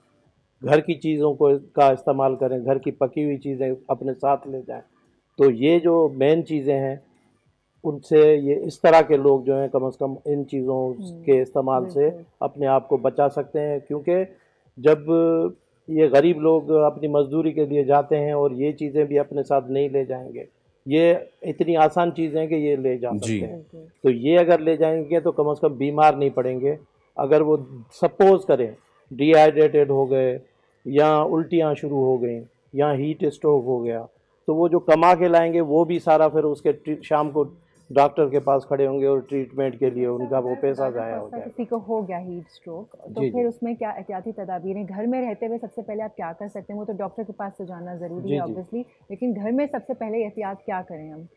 घर की चीज़ों का इस्तेमाल करें, घर की पकी हुई चीज़ें अपने साथ ले जाएं। तो ये जो मेन चीज़ें हैं उनसे ये इस तरह के लोग जो हैं कम से कम इन चीज़ों के इस्तेमाल से अपने आप को बचा सकते हैं, क्योंकि जब ये गरीब लोग अपनी मजदूरी के लिए जाते हैं और ये चीज़ें भी अपने साथ नहीं ले जाएंगे, ये इतनी आसान चीज़ें हैं कि ये ले जा सकते हैं, तो ये अगर ले जाएंगे तो कम से कम बीमार नहीं पड़ेंगे। अगर वो सपोज करें डिहाइड्रेटेड हो गए या उल्टियाँ शुरू हो गई या हीट स्ट्रोक हो गया, तो वो जो कमा के लाएंगे वो भी सारा फिर उसके शाम को डॉक्टर के पास खड़े होंगे और ट्रीटमेंट के लिए उनका वो पैसा ज़ाया हो जाएगा। किसी को हो गया हीट स्ट्रोक तो फिर उसमें क्या एहतियाती तदाबीरें घर में रहते हुए सबसे पहले आप क्या कर सकते हैं? वो तो डॉक्टर के पास तो जाना ज़रूरी है ऑब्वियसली, लेकिन घर में सबसे पहले एहतियात क्या करें हम?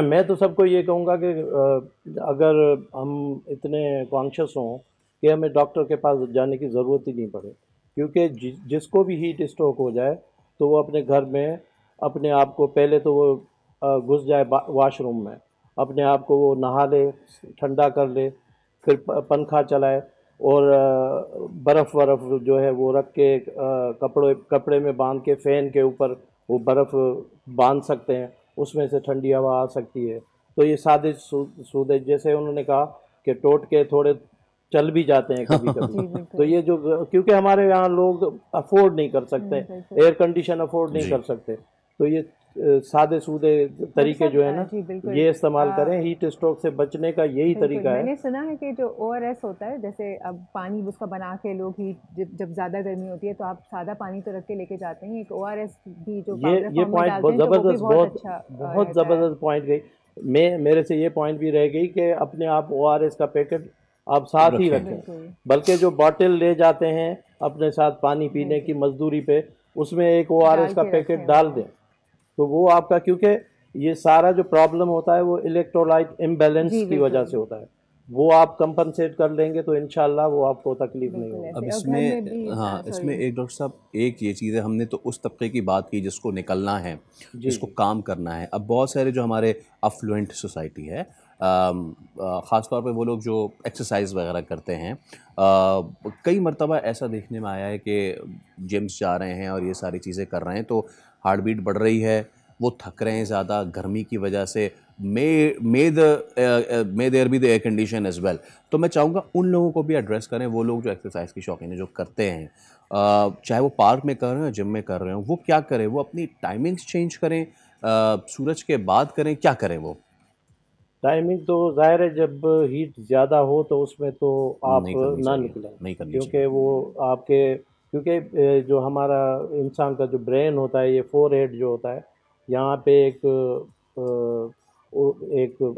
मैं तो सबको ये कहूँगा कि अगर हम इतने कॉन्शियस हों कि हमें डॉक्टर के पास जाने की ज़रूरत ही नहीं पड़े, क्योंकि जिसको भी हीट स्ट्रोक हो जाए तो वो अपने घर में अपने आप को पहले तो वो घुस जाए वॉशरूम में, अपने आप को वो नहा ले, ठंडा कर ले, फिर पंखा चलाए और बर्फ़ जो है वो रख के कपड़े में बांध के फ़ैन के ऊपर वो बर्फ़ बांध सकते हैं, उसमें से ठंडी हवा आ सकती है। तो ये सादे सूदे जैसे उन्होंने कहा कि टोटके थोड़े चल भी जाते हैं कभी कभी तो ये जो, क्योंकि हमारे यहाँ लोग अफोर्ड नहीं कर सकते, एयर कंडीशन अफोर्ड नहीं कर सकते, तो ये सादे सूदे तरीके जो है ना ये इस्तेमाल करें। हीट स्ट्रोक से बचने का यही तरीका है। मैंने सुना है कि जो ORS होता है, जैसे अब पानी उसका बना के लोग हीट जब ज़्यादा गर्मी होती है तो आप सादा पानी तो रख के लेके जाते हैं, एक ORS भी जो ये पॉइंट बहुत ज़बरदस्त, बहुत ज़बरदस्त पॉइंट गई। मेरे से ये पॉइंट भी रह गई कि अपने आप ORS का पैकेट आप साथ ही रखें, बल्कि जो बॉटल ले जाते हैं अपने साथ पानी पीने की मजदूरी पे, उसमें एक ORS का पैकेट डाल दें, तो वो आपका, क्योंकि ये सारा जो प्रॉब्लम होता है वो इलेक्ट्रोलाइट इम्बैलेंस की वजह से होता है, वो आप कंपनसेट कर लेंगे तो इंशाल्लाह वो आपको तकलीफ नहीं होगी। अब इसमें इसमें एक डॉक्टर साहब एक ये चीज़ है, हमने तो उस तबके की बात की जिसको निकलना है, जिसको काम करना है। अब बहुत सारे जो हमारे अफ्लुएंट सोसाइटी है, ख़ास तौर पे वो लोग जो एक्सरसाइज वगैरह करते हैं, कई मरतबा ऐसा देखने में आया है कि जिम्स जा रहे हैं और ये सारी चीज़ें कर रहे हैं तो हार्ट बीट बढ़ रही है, वो थक रहे हैं ज़्यादा गर्मी की वजह से, may there be the air condition as well. तो मैं चाहूँगा उन लोगों को भी एड्रेस करें, वो लोग जो एक्सरसाइज की शौकीन है, जो करते हैं, चाहे वो पार्क में कर रहे हो जिम में कर रहे हो, वो क्या करें? वो अपनी टाइमिंग्स चेंज करें, सूरज के बाद करें, क्या करें? वो टाइमिंग तो ज़ाहिर है जब हीट ज़्यादा हो तो उसमें तो आप ना निकलें, क्योंकि वो आपके, क्योंकि जो हमारा इंसान का जो ब्रेन होता है, ये फोरहेड जो होता है, यहाँ पे एक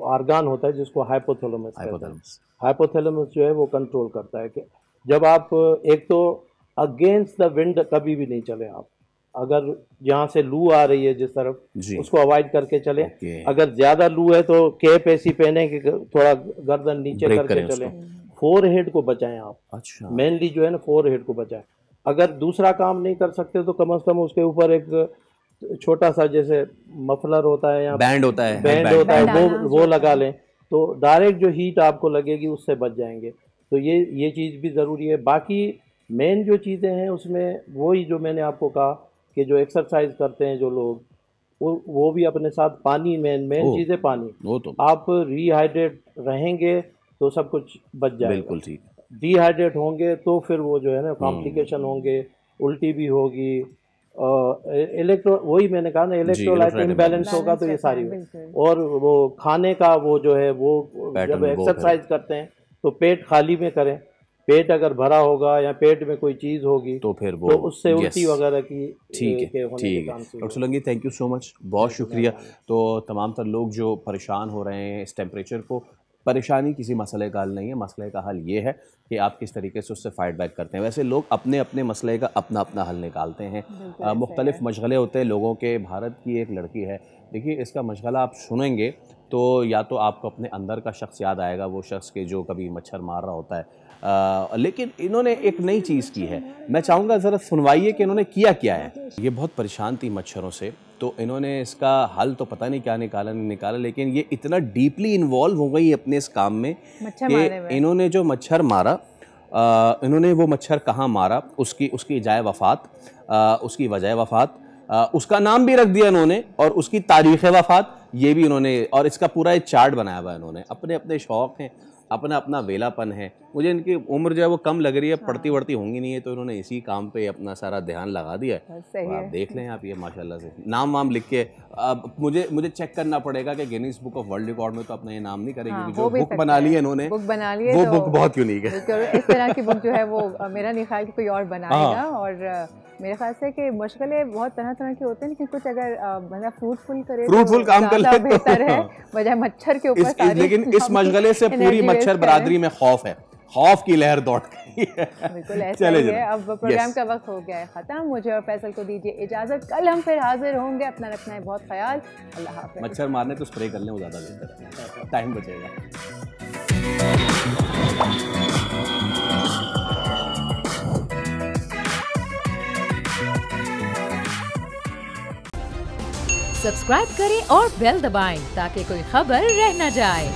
आर्गान होता है जिसको हाइपोथैलेमस कहते हैं। हाइपोथैलेमस जो है वो कंट्रोल करता है कि जब आप एक तो अगेंस्ट द विंड कभी भी नहीं चले आप, अगर यहाँ से लू आ रही है जिस तरफ, उसको अवॉइड करके चले। अगर ज़्यादा लू है तो कैप ऐसी पहने कि थोड़ा गर्दन नीचे करके चले, फोरहेड को बचाएं आप। अच्छा, मेनली जो है ना फोरहेड को बचाएं। अगर दूसरा काम नहीं कर सकते तो कम से कम उसके ऊपर एक छोटा सा जैसे मफलर होता है या बैंड होता है वो लगा लें, तो डायरेक्ट जो हीट आपको लगेगी उससे बच जाएंगे। तो ये चीज़ भी ज़रूरी है। बाकी मेन जो चीज़ें हैं उसमें वही जो मैंने आपको कहा कि जो एक्सरसाइज करते हैं जो लोग, वो भी अपने साथ पानी, मेन चीज़ है पानी। वो तो आप रिहाइड्रेट रहेंगे तो सब कुछ बच जाएगा। बिल्कुल ठीक। डिहाइड्रेट होंगे तो फिर वो जो है ना कॉम्प्लिकेशन होंगे, उल्टी भी होगी, वही मैंने कहा ना इलेक्ट्रोलाइट इम्बैलेंस होगा तो ये सारी। और वो खाने का वो जो है वो जब एक्सरसाइज करते हैं तो पेट खाली में करें, पेट अगर भरा होगा या पेट में कोई चीज़ होगी तो फिर वो तो उससे उल्टी वगैरह की ठीक है। Doctor Solanki, thank you so much, बहुत शुक्रिया। तो तमाम तर लोग जो परेशान हो रहे हैं इस टेम्परेचर को, परेशानी किसी मसले का हल नहीं है, मसले का हल ये है कि आप किस तरीके से उससे फाइट बैक करते हैं। वैसे लोग अपने अपने मसले का अपना अपना हल निकालते हैं, मुख्तलिफ मशगले होते हैं लोगों के। भारत की एक लड़की है, देखिए इसका मशगला आप सुनेंगे तो या तो आपको अपने अंदर का शख्स याद आएगा, वो शख्स के जो कभी मच्छर मार रहा होता है। लेकिन इन्होंने एक नई चीज़ की है, मैं चाहूँगा ज़रा सुनवाइए कि इन्होंने किया क्या है। ये बहुत परेशान थी मच्छरों से, तो इन्होंने इसका हल तो पता नहीं क्या निकाला नहीं निकाला, लेकिन ये इतना डीपली इन्वॉल्व हो गई अपने इस काम में कि इन्होंने जो मच्छर मारा, इन्होंने वो मच्छर कहाँ मारा, उसकी जाए वफ़ात, उसकी वजह वफ़ात, उसका नाम भी रख दिया इन्होंने, और उसकी तारीख़ वफ़ात ये भी इन्होंने, और इसका पूरा एक चार्ट बनाया हुआ है इन्होंने। अपने अपने शौक़ हैं, अपना अपना वेलापन है। मुझे इनकी उम्र जो है वो कम लग रही है, पढ़ती वढ़ती होंगी नहीं है, तो इन्होंने इसी काम पे अपना सारा ध्यान लगा दिया है। तो आप देख लें आप ये माशाल्लाह से नाम वाम लिख के, मुझे चेक करना पड़ेगा कि Guinness book of world record में तो अपना ये नाम नहीं करेगी, क्योंकि जो बुक बना ली है इन्होंने, वो बुक बहुत यूनिक है। इस तरह की बुक जो है वो मेरा नहीं ख्याल कि कोई और बनाएगा। और मेरे ख्याल से कि मुश्किलें बहुत तरह तरह के होते हैं, लेकिन कुछ अगर मतलब फ्रूटफुल करे, फ्रूटफुल काम कर ले बेहतर है बजाय मच्छर के ऊपर। लेकिन इस मशगले से पूरी मच्छर बरादरी में खौफ है, खौफ की लहर दौड़ गई है। बिल्कुल ऐसा ही है। अब प्रोग्राम का वक्त हो गया है ख़त्म, मुझे और फैसल को दीजिए इजाज़त। कल हम फिर हाजिर होंगे, अपना रखना है बहुत ख्याल। अल्लाह हाफ़िज़। मच्छर मारने तो स्प्रे कर लें, वो ज़्यादा बेहतर है, टाइम बचेगा। सब्सक्राइब करें और बेल दबाएं ताकि कोई खबर रह न जाए।